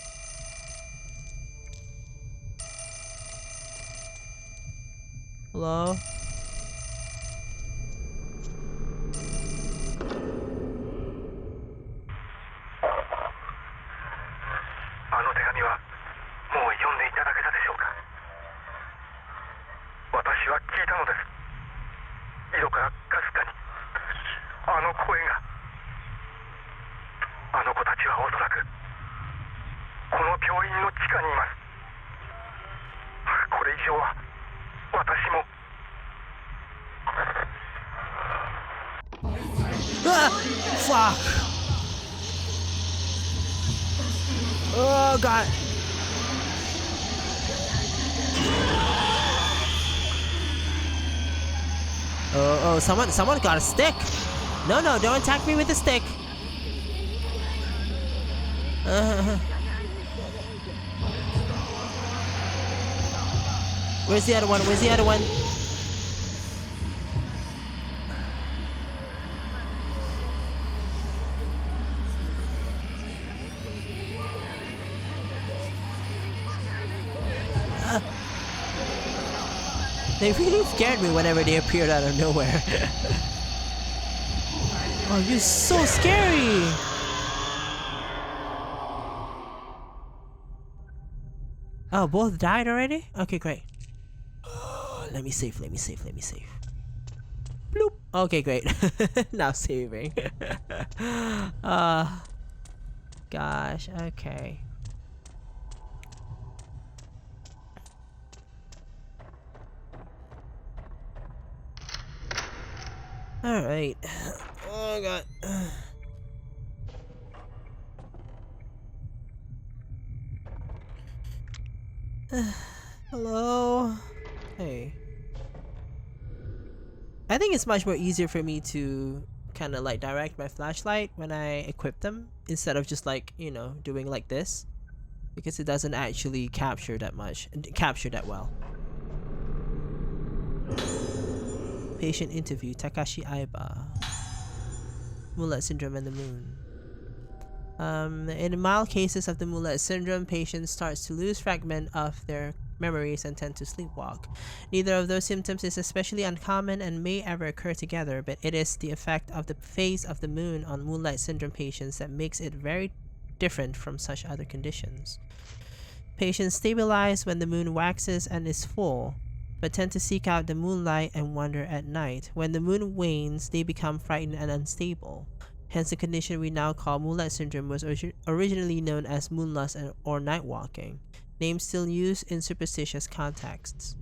Hello? Ah! Fuck! Oh god! Oh, someone got a stick! No, no, don't attack me with a stick! Where's the other one? Where's the other one? They really scared me whenever they appeared out of nowhere. Oh, you're so scary! Oh, both died already? Okay, great. Let me save, let me save, let me save. Bloop! Okay, great. Now saving. Gosh, okay. Alright. Oh god. Hello? Hey. I think it's much more easier for me to kind of like direct my flashlight when I equip them instead of just like, you know, doing like this, because it doesn't actually capture that well. Patient interview, Takashi Aiba. Mulet syndrome and the moon. In mild cases of the Mulet syndrome, patients start to lose fragments of their memories and tend to sleepwalk. Neither of those symptoms is especially uncommon and may ever occur together, but it is the effect of the phase of the moon on Moonlight syndrome patients that makes it very different from such other conditions. Patients stabilize when the moon waxes and is full, but tend to seek out the moonlight and wander at night. When the moon wanes, they become frightened and unstable. Hence, the condition we now call Moonlight syndrome was originally known as moonlust or night walking, names still used in superstitious contexts.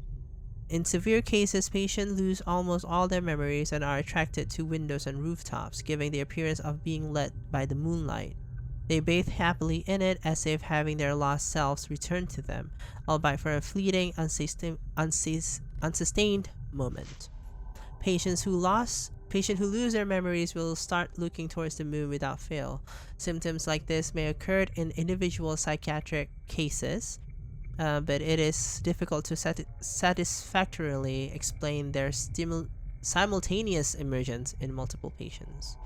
In severe cases, patients lose almost all their memories and are attracted to windows and rooftops, giving the appearance of being lit by the moonlight. They bathe happily in it as if having their lost selves return to them, albeit for a fleeting, unsustained moment. Patients who lose their memories will start looking towards the moon without fail. Symptoms like this may occur in individual psychiatric cases, but it is difficult to satisfactorily explain their simultaneous emergence in multiple patients.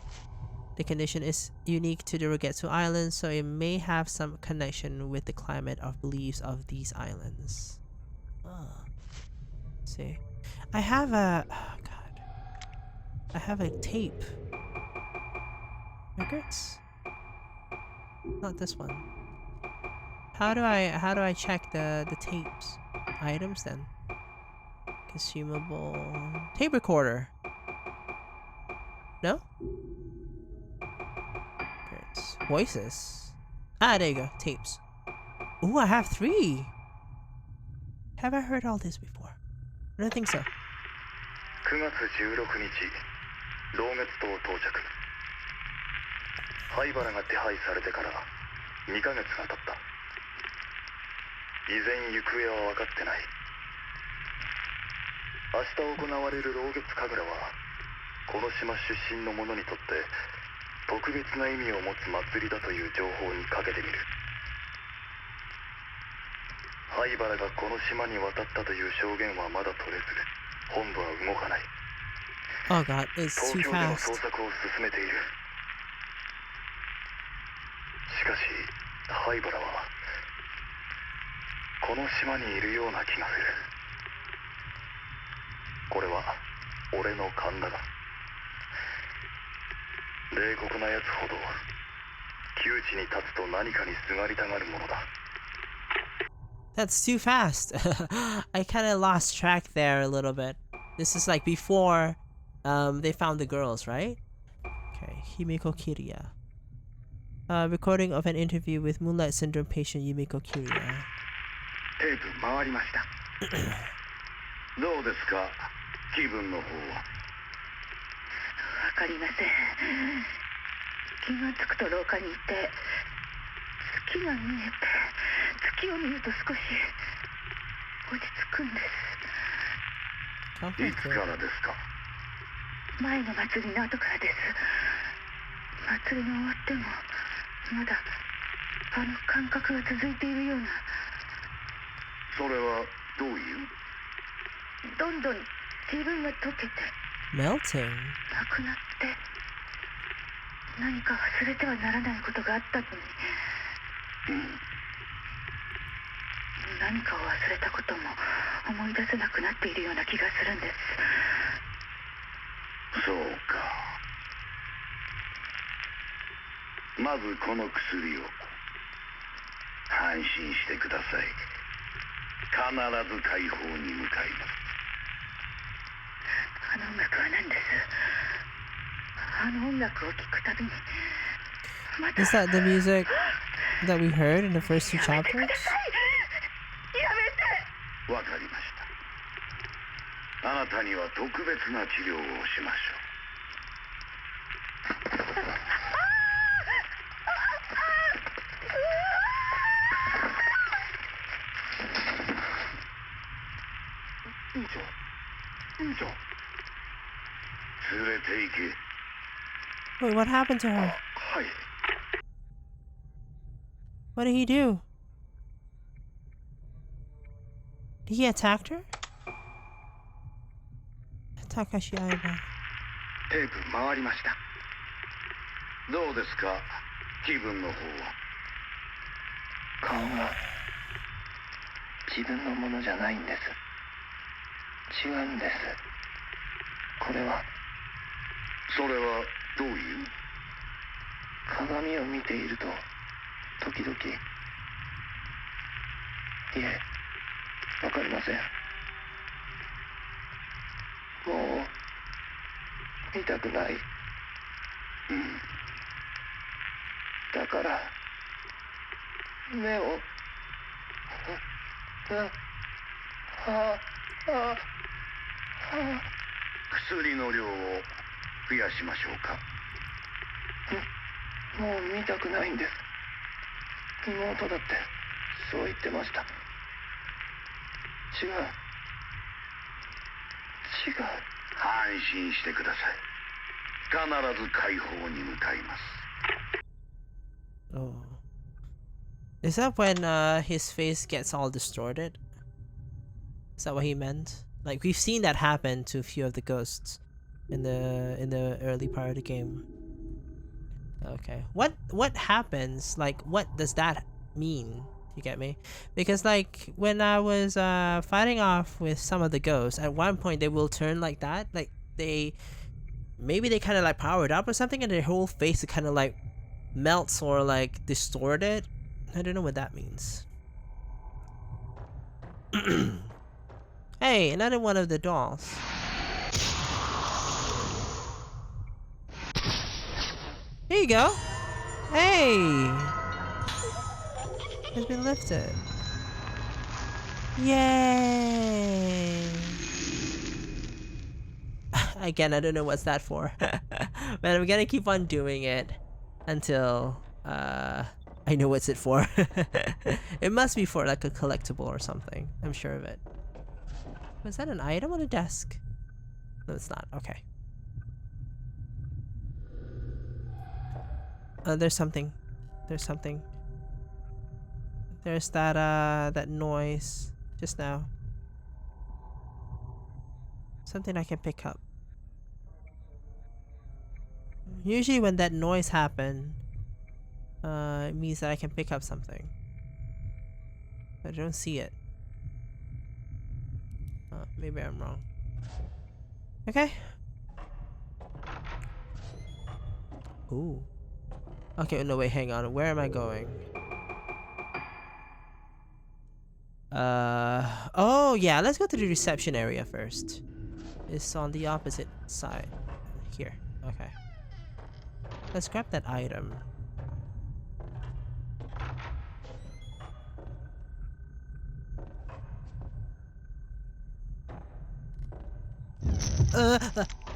The condition is unique to the Rogetsu Islands, so it may have some connection with the climate of beliefs of these islands. Let's see. I have a tape. Records? Not this one. How do I check the tapes? Items then. Consumable tape recorder. No? Records. Voices. Ah, there you go. Tapes. Ooh, I have 3. Have I heard all this before? I don't think so. 9月16日、老月島到着。灰原が手配されてから2ヶ月が経った。依然行方は分かってない。明日行われる老月神楽は、この島出身の者にとって特別な意味を持つ祭りだという情報にかけてみる。灰原がこの島に渡ったという証言はまだ取れず、本部は動かない。Oh god, it's too 東京での fast. 捜索を進めている。しかし、灰原はこの島にいるような気がする。これは俺の勘だが、冷酷なやつほど窮地に立つと何かにすがりたがるものだ。That's too fast. I kind of lost track there a little bit. This is like before they found the girls, right? Okay, Himiko Kiriya. Recording of an interview with Moonlight Syndrome patient Yumiko Kiriya. テープ回りました。どうですか、気分の方は。わかりません。気がつくと廊下にいて、月が見えて、月を見ると少し落ち着くんです。いつからですか。前の祭りの後からです。祭りが終わってもまだあの感覚が続いているような。それはどういう。どんどん自分が溶けて Melting? なくなって、何か忘れてはならないことがあったのに、何かを忘れたことも思い出せなくなっているような気がするんです。そうか。まずこの薬を。安心してください。必ず解放に向かいます。あの音楽は何です？あの音楽を聴くたびにまた Is that the music that we heard in the first two やめてく chapters? ださい。やめて。わかりました。あなたには特別な治療をしましょう。院長連れて行け。 Wait, what happened to あ、 her? はい。 What did he do? Did he attack her? Takashi Aiba. テープ回りました。どうですか、気分の方は。顔が自分のものじゃないんです。違うんです。これはそれはどういう。鏡を見ていると時々、いえ、わかりません。もう見たくない。だから目を薬の量を増やしましょうか。もう見たくないんです。妹だってそう言ってました。違う。安心してください。必ず解放に向かいます。 Oh. Is that when his face gets all distorted? Is that what he meant? Like, we've seen that happen to a few of the ghosts in the early part of the game. Okay. What happens? Like, what does that mean? You get me? Because like when I was fighting off with some of the ghosts, at one point they will turn like that. Like maybe they kind of like powered up or something, and their whole face kind of like melts or like distorted. I don't know what that means. Hey, another one of the dolls. Here you go. Hey, it's been lifted. Yay! Again, I don't know what's that for, but I'm gonna keep on doing it until I know what's it for. It must be for like a collectible or something. I'm sure of it. Was that an item on a desk? No, it's not. Okay. There's something. There's something. There's that that noise just now. Something I can pick up. Usually when that noise happens, it means that I can pick up something. I don't see it. Maybe I'm wrong. Okay. Ooh. Okay, no wait, hang on. Where am I going? Oh yeah, let's go to the reception area first. It's on the opposite side. Here. Okay. Let's grab that item.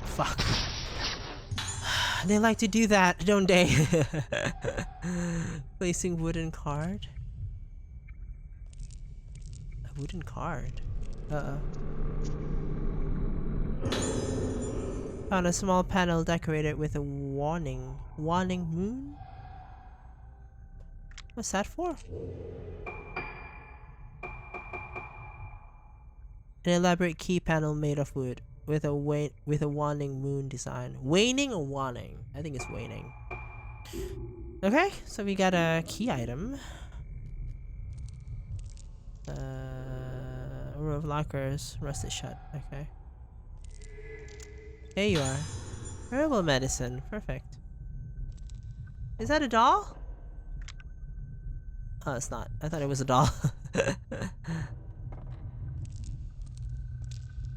Fuck. They like to do that, don't they? Placing wooden card. A wooden card. Found a small panel decorated with a warning moon. What's that for? An elaborate key panel made of wood with a waning moon design. Waning or waning? I think it's waning. Okay, so we got a key item. Row of lockers, rusted shut. Okay. There you are. Herbal medicine. Perfect. Is that a doll? Oh, it's not. I thought it was a doll.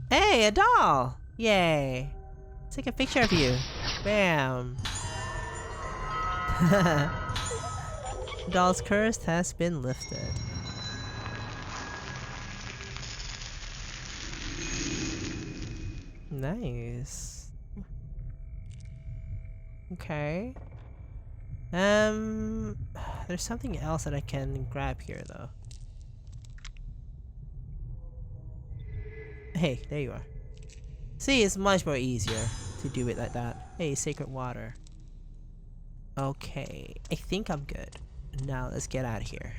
Hey, a doll! Yay! Take a picture of you. Bam! Doll's curse has been lifted. Nice. Okay. There's something else that I can grab here though. Hey, there you are. See, it's much more easier to do it like that. Hey, sacred water. Okay, I think I'm good. Now let's get out of here.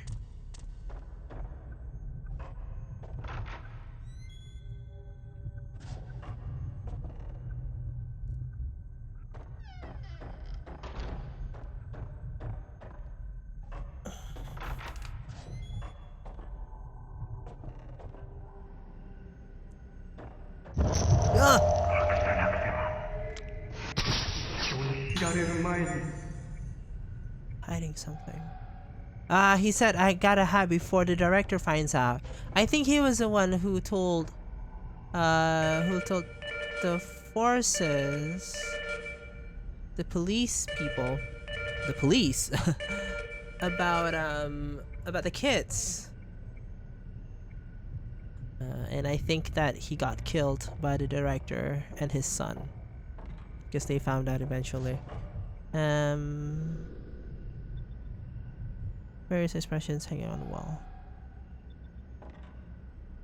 Hiding something. He said I gotta hide before the director finds out. I think he was the one who told the forces, the police people, the police about the kids. And I think that he got killed by the director and his son, because they found out eventually. Various expressions hanging on the wall.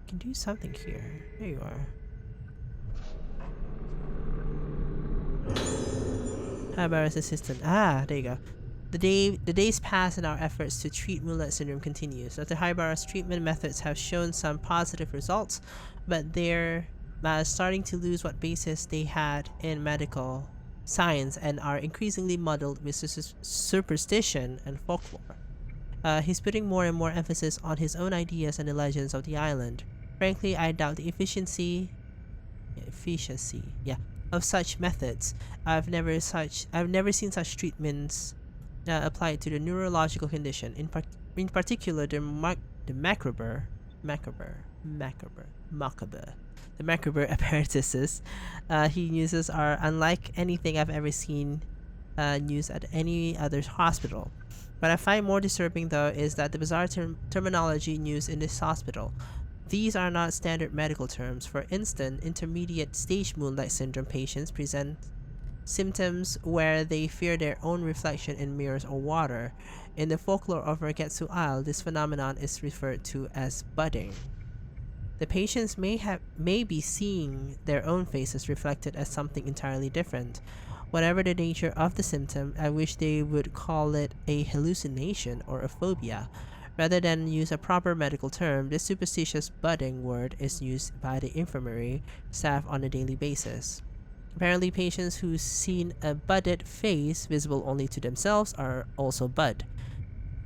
Can do something here. There you are. Hibara's assistant. Ah, there you go. The days pass and our efforts to treat Moonlight Syndrome continues. Dr. Hibara's treatment methods have shown some positive results, but they're starting to lose what basis they had in medical science and are increasingly muddled with superstition and folklore. He's putting more and more emphasis on his own ideas and the legends of the island. Frankly, I doubt the efficiency of such methods. I've never seen such treatments applied to the neurological condition. In particular, the macabre apparatuses he uses are unlike anything I've ever seen used at any other hospital. What I find more disturbing though is that the bizarre terminology used in this hospital. These are not standard medical terms. For instance, intermediate stage Moonlight Syndrome patients present symptoms where they fear their own reflection in mirrors or water. In the folklore of Ragetsu Isle, this phenomenon is referred to as budding. The patients may be seeing their own faces reflected as something entirely different. Whatever the nature of the symptom, I wish they would call it a hallucination or a phobia. Rather than use a proper medical term, this superstitious budding word is used by the infirmary staff on a daily basis. Apparently, patients who've seen a budded face visible only to themselves are also bud.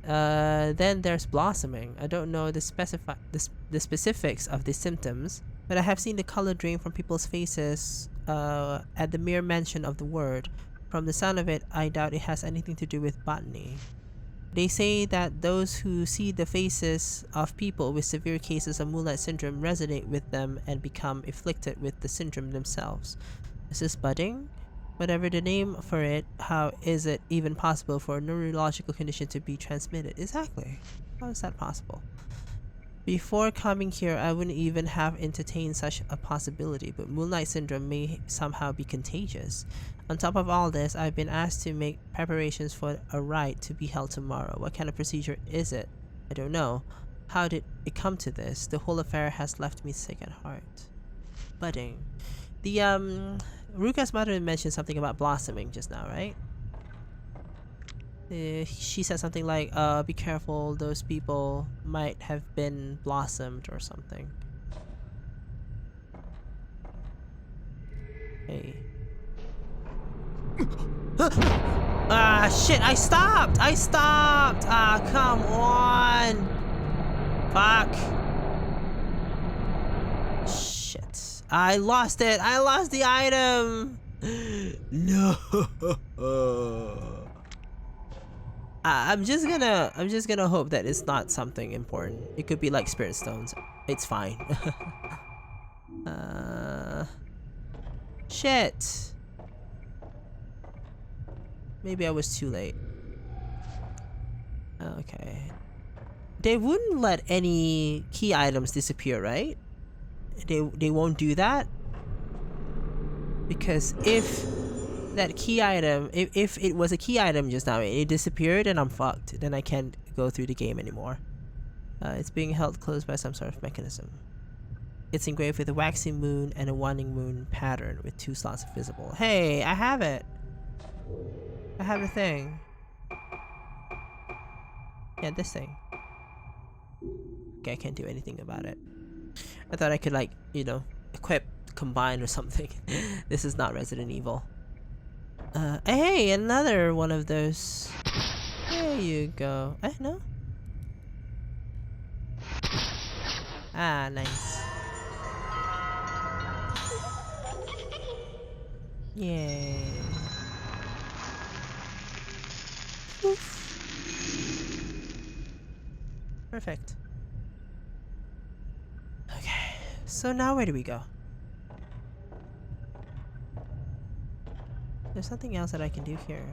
Then there's blossoming. I don't know the specifics of these symptoms, but I have seen the color drain from people's faces at the mere mention of the word. From the sound of it, I doubt it has anything to do with botany. They say that those who see the faces of people with severe cases of Moonlight Syndrome resonate with them and become afflicted with the syndrome themselves. Is this budding? Whatever the name for it, how is it even possible for a neurological condition to be transmitted? Exactly. How is that possible? Before coming here, I wouldn't even have entertained such a possibility, but Moonlight Syndrome may somehow be contagious. On top of all this, I've been asked to make preparations for a rite to be held tomorrow. What kind of procedure is it? I don't know. How did it come to this? The whole affair has left me sick at heart. Budding. The, Ruka's mother mentioned something about blossoming just now, right? She said something like, be careful, those people might have been blossomed or something. Hey. Ah, shit, I stopped! Ah, come on! Fuck. Shit. I lost it! I lost the item! No! I'm just gonna hope that it's not something important. It could be like spirit stones. It's fine. Shit. Maybe I was too late. Okay. They wouldn't let any key items disappear, right? They won't do that? Because if that key item, if it was a key item just now, it disappeared and I'm fucked. Then I can't go through the game anymore. It's being held close by some sort of mechanism. It's engraved with a waxing moon and a waning moon pattern with 2 slots visible. Hey, I have it. I have a thing. Yeah, this thing. Okay, I can't do anything about it. I thought I could, like, you know, equip, combine or something. This is not Resident Evil. Hey, another one of those. There you go. No? Ah, nice. Yay. Oof. Perfect. Okay, so now where do we go? There's something else that I can do here.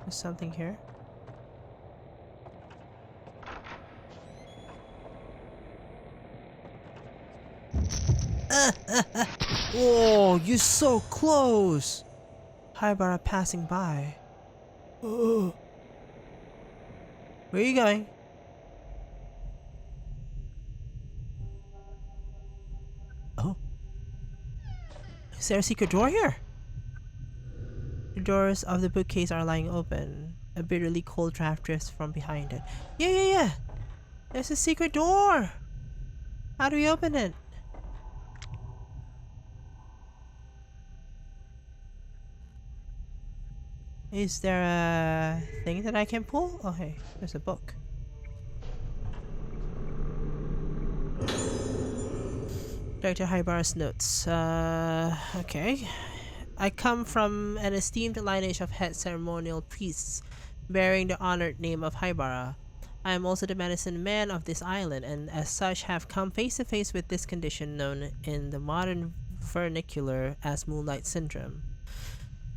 There's something here. Oh, you're so close! Haibara passing by. Oh. Where are you going? Oh. Is there a secret door here? The doors of the bookcase are lying open. A bitterly cold draft drifts from behind it. Yeah. There's a secret door! How do we open it? Is there a thing that I can pull? Oh hey, there's a book. Dr. Haibara's notes. Okay. I come from an esteemed lineage of head ceremonial priests bearing the honored name of Haibara. I am also the medicine man of this island and as such have come face to face with this condition known in the modern vernacular as Moonlight Syndrome.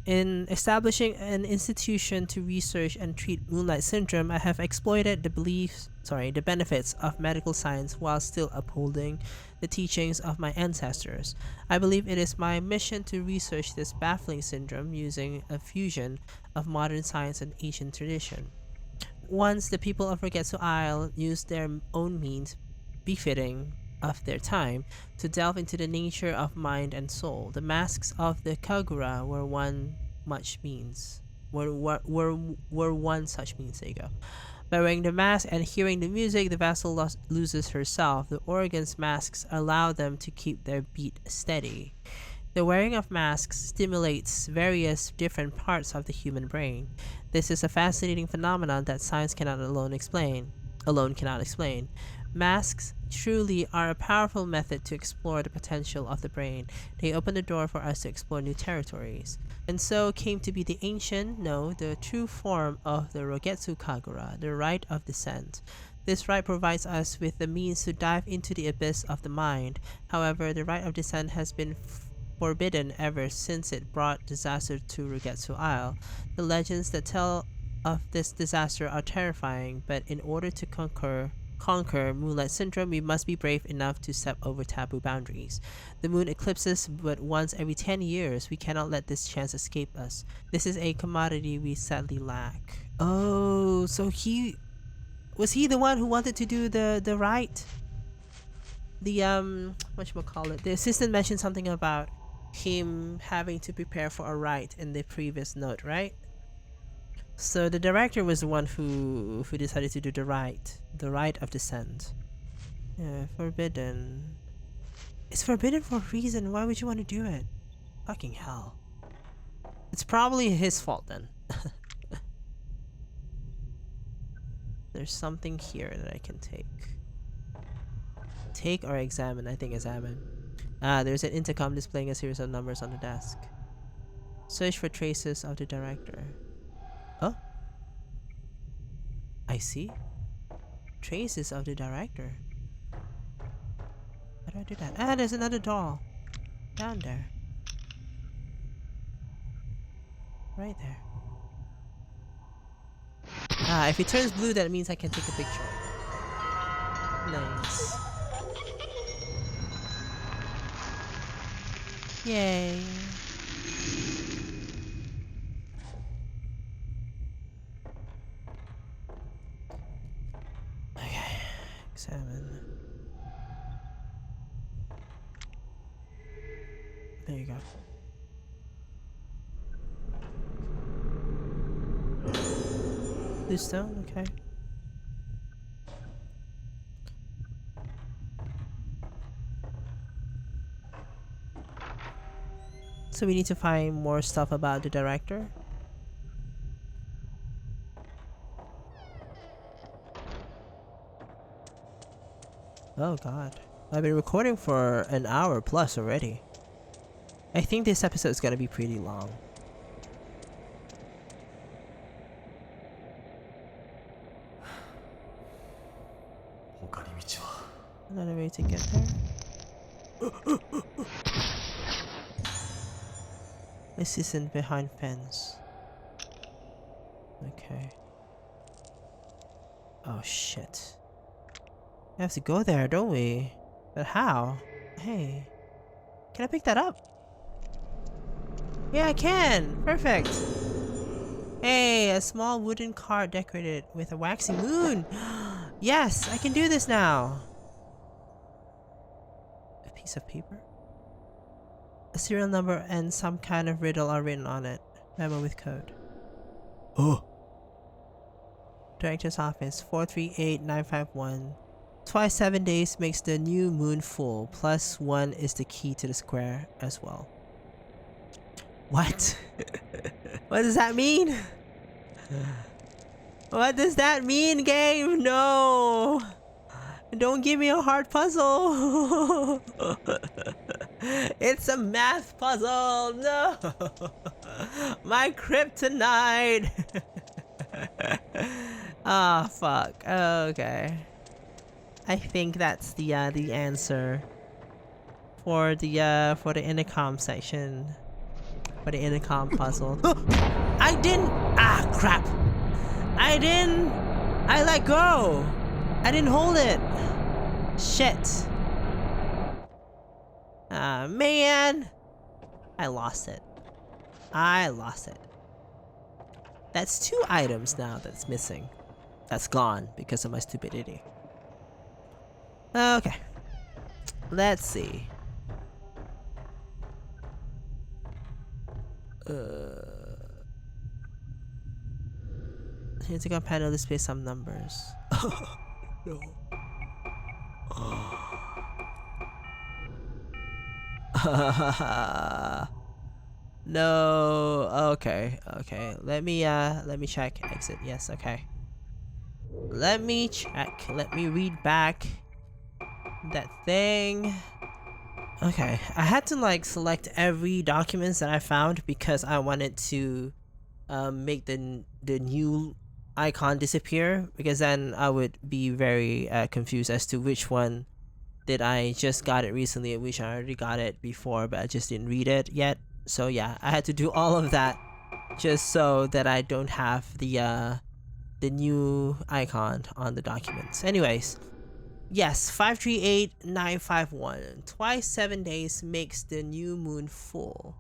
In establishing an institution to research and treat Moonlight Syndrome, I have exploited the benefits of medical science while still upholding the teachings of my ancestors. I believe it is my mission to research this baffling syndrome using a fusion of modern science and ancient tradition. Once the people of Rogetsu Isle used their own means befitting of their time to delve into the nature of mind and soul. The masks of the Kagura were one such means. There you go. By wearing the mask and hearing the music, the vessel loses herself. The organs' masks allow them to keep their beat steady. The wearing of masks stimulates various different parts of the human brain. This is a fascinating phenomenon that science cannot explain. Masks truly are a powerful method to explore the potential of the brain. They open the door for us to explore new territories. And so came to be the true form of the Rogetsu Kagura, the rite of descent. This rite provides us with the means to dive into the abyss of the mind. However, the rite of descent has been forbidden ever since it brought disaster to Rogetsu Isle. The legends that tell of this disaster are terrifying, but in order to conquer Moonlight Syndrome, we must be brave enough to step over taboo boundaries. The moon eclipses but once every 10 years. We cannot let this chance escape us. This is a commodity we sadly lack. Oh, so was he the one who wanted to do the rite? The whatchamacallit? The assistant mentioned something about him having to prepare for a rite in the previous note, right? So the director was the one who decided to do the rite of descent. Yeah, forbidden. It's forbidden for a reason. Why would you want to do it? Fucking hell. It's probably his fault then. There's something here that I can take. Take or examine? I think examine. There's an intercom displaying a series of numbers on the desk. Search for traces of the director. Oh, I see. Traces of the director. How do I do that? Ah, there's another doll. Down there. Right there. Ah, if it turns blue, that means I can take a picture. Nice. Yay. Okay, examine. There you go. Blue stone, okay. So we need to find more stuff about the director. Oh god. I've been recording for an hour plus already. I think this episode is gonna be pretty long. Another way to get there? Assistant behind fence. Okay. Oh shit. We have to go there, don't we? But how? Hey. Can I pick that up? Yeah, I can! Perfect! Hey, a small wooden cart decorated with a waxy moon! Yes, I can do this now! A piece of paper? A serial number and some kind of riddle are written on it. Memo with code. Oh! Director's office, 438951. Twice 7 days makes the new moon full. Plus 1 is the key to the square as well. What? What does that mean? What does that mean, game? No! Don't give me a hard puzzle! It's a math puzzle! No! My kryptonite! Ah, fuck. Okay. I think that's the answer for the intercom section. For the intercom puzzle. I didn't. Ah, crap. I didn't. I let go. I didn't hold it. Shit. Ah, man. I lost it. I lost it. That's 2 items now that's missing. That's gone because of my stupidity. Okay. Let's see. Here's a panel display some numbers. No. No. Okay. Okay. Let me check. Exit. Yes. Okay. Let me check. Let me read back that thing. Okay. I had to like select every documents that I found because I wanted to make the new icon disappear, because then I would be very confused as to which one did I just got it recently and which I already got it before but I just didn't read it yet. So yeah, I had to do all of that just so that I don't have the new icon on the documents. Anyways, yes, 538951. Twice 7 days makes the new moon full.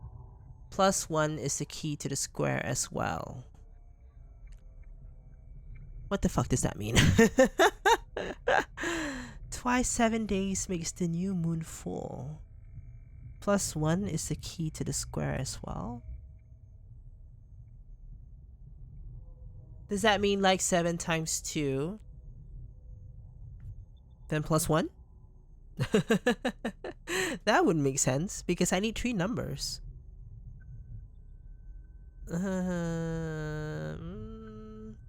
Plus 1 is the key to the square as well. What the fuck does that mean? Twice 7 days makes the new moon full. Plus 1 is the key to the square as well. Does that mean like 7 times 2? Then plus 1? That wouldn't make sense because I need 3 numbers.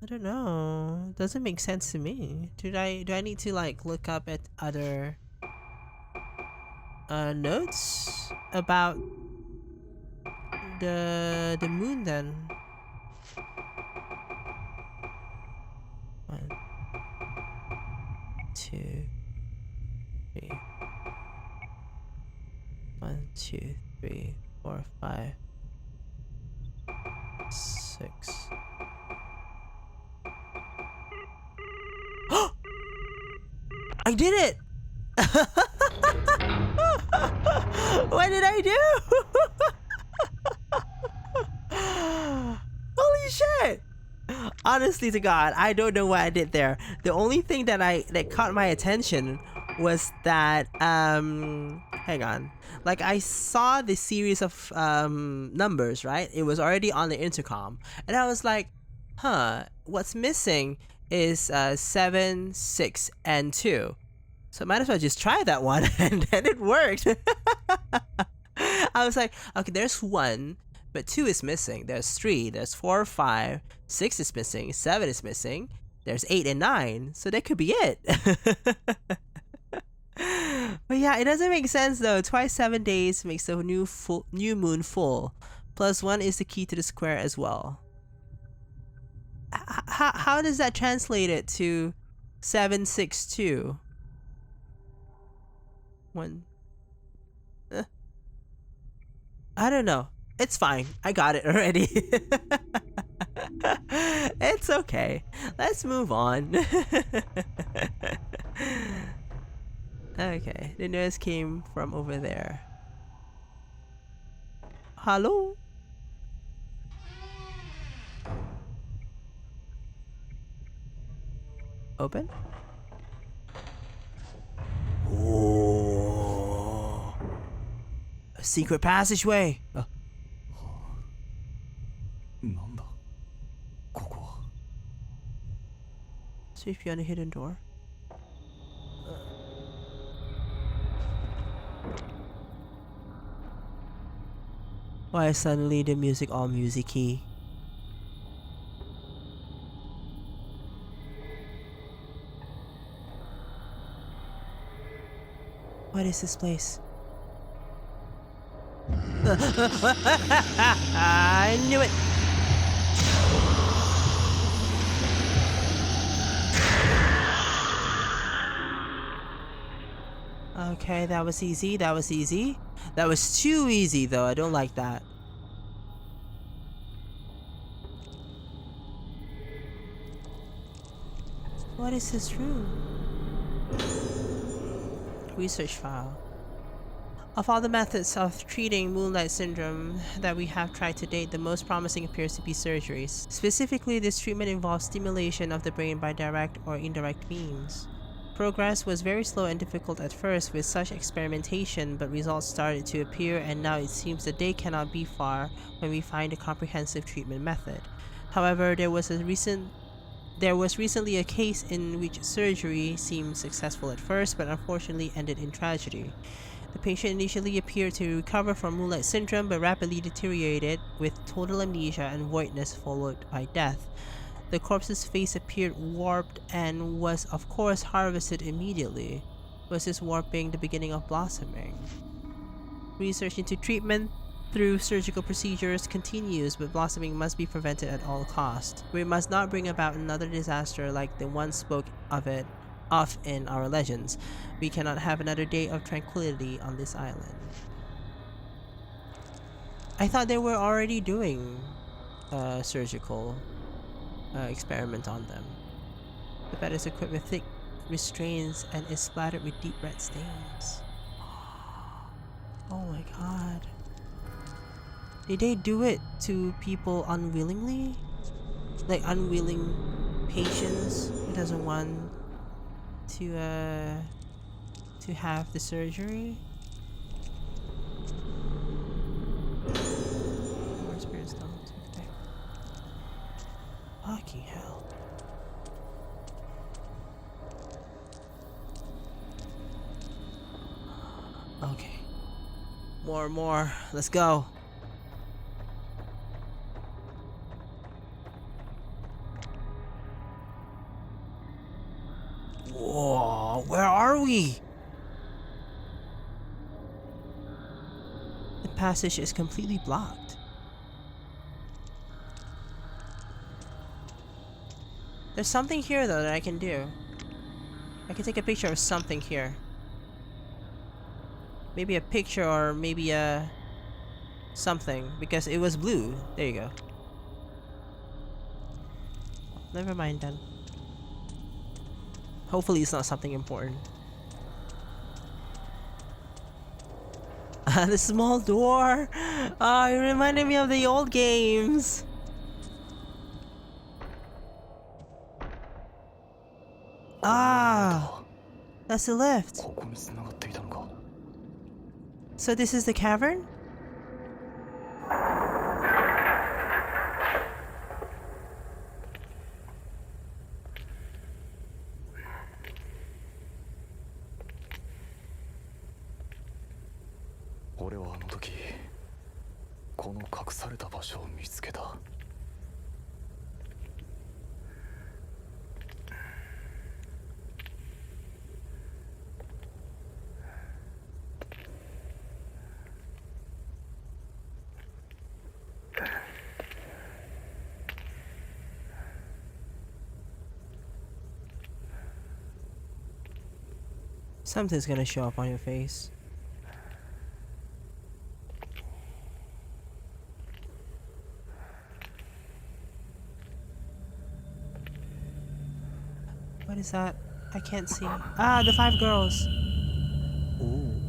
I don't know. Doesn't make sense to me. Do I need to like look up at other notes about the moon then. 1, 2, 3. 1, 2, 3, 4, 5, 6. I did it! What did I do? Holy shit! Honestly to God, I don't know what I did there. The only thing that caught my attention was that hang on. Like I saw the series of numbers, right? It was already on the intercom. And I was like, huh, what's missing is 7, 6, and 2. So might as well just try that one, and then it worked. I was like, okay, there's 1, but 2 is missing. There's 3, there's 4, 5, 6 is missing, 7 is missing. There's 8 and 9, so that could be it. But yeah, it doesn't make sense though. Twice 7 days makes the new moon full. Plus 1 is the key to the square as well. How does that translate it to 7, 6, 2? 1. I don't know. It's fine. I got it already. It's okay. Let's move on. Okay, the noise came from over there. Hello? Open? Oh, a secret passageway. Oh. なんだここは。 Safe beyond a hidden door. Why is suddenly the music all music-y? What is this place? I knew it! Okay, that was easy, that was easy. That was too easy though, I don't like that. What is this room? Research file. Of all the methods of treating moonlight syndrome that we have tried to date, the most promising appears to be surgeries. Specifically, this treatment involves stimulation of the brain by direct or indirect means. Progress was very slow and difficult at first with such experimentation, but results started to appear, and now it seems the day cannot be far when we find a comprehensive treatment method. However, there was recently a case in which surgery seemed successful at first, but unfortunately ended in tragedy. The patient initially appeared to recover from moonlight syndrome, but rapidly deteriorated with total amnesia and voidness followed by death. The corpse's face appeared warped and was of course harvested immediately. Was this warping the beginning of blossoming? Research into treatment through surgical procedures continues, but blossoming must be prevented at all costs. We must not bring about another disaster like the one spoke of in our legends. We cannot have another day of tranquility on this island. I thought they were already doing surgical experiment on them. The bed is equipped with thick restraints and is splattered with deep red stains. Oh my god. Did they do it to people unwillingly? Like unwilling patients who doesn't want to have the surgery? More spirits don't okay. Fucking hell. Okay. More. Let's go. Whoa, where are we? The passage is completely blocked. There's something here though that I can do. I can take a picture of something here. Maybe a picture or maybe a something because it was blue. There you go. Never mind then. Hopefully it's not something important. The small door! Oh, it reminded me of the old games! Ah! That's the lift! ここに繋がっていたのか。 So this is the cavern? Something's gonna show up on your face. What is that? I can't see. Ah, the 5 girls. Ooh.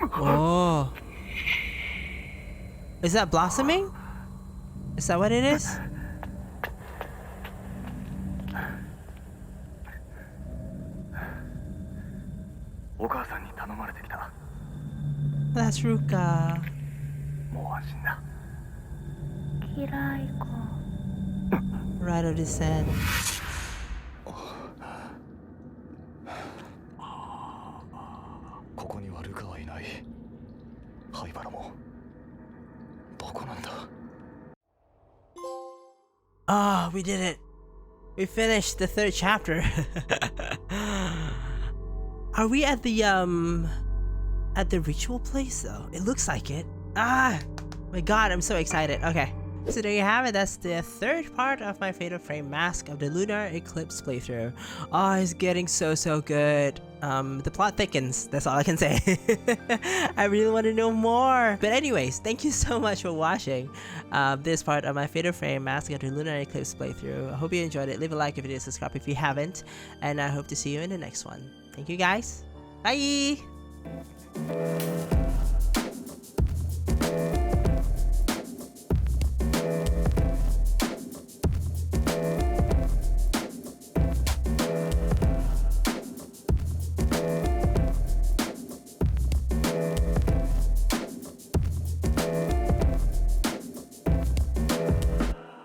Oh. Is that blossoming? Is that what it is? That's Ruka. Right of descent. Oh, we did it. We finished the 3rd chapter. Are we at the ritual place though? It looks like it. Ah, my god, I'm so excited. Okay. So there you have it. That's the 3rd part of my Fatal Frame Mask of the Lunar Eclipse playthrough. Oh, it's getting so good. The plot thickens. That's all I can say. I really want to know more. But anyways, thank you so much for watching this part of my Fatal Frame Mask of the Lunar Eclipse playthrough. I hope you enjoyed it. Leave a like if you did, subscribe if you haven't, and I hope to see you in the next one. Thank you guys. Bye!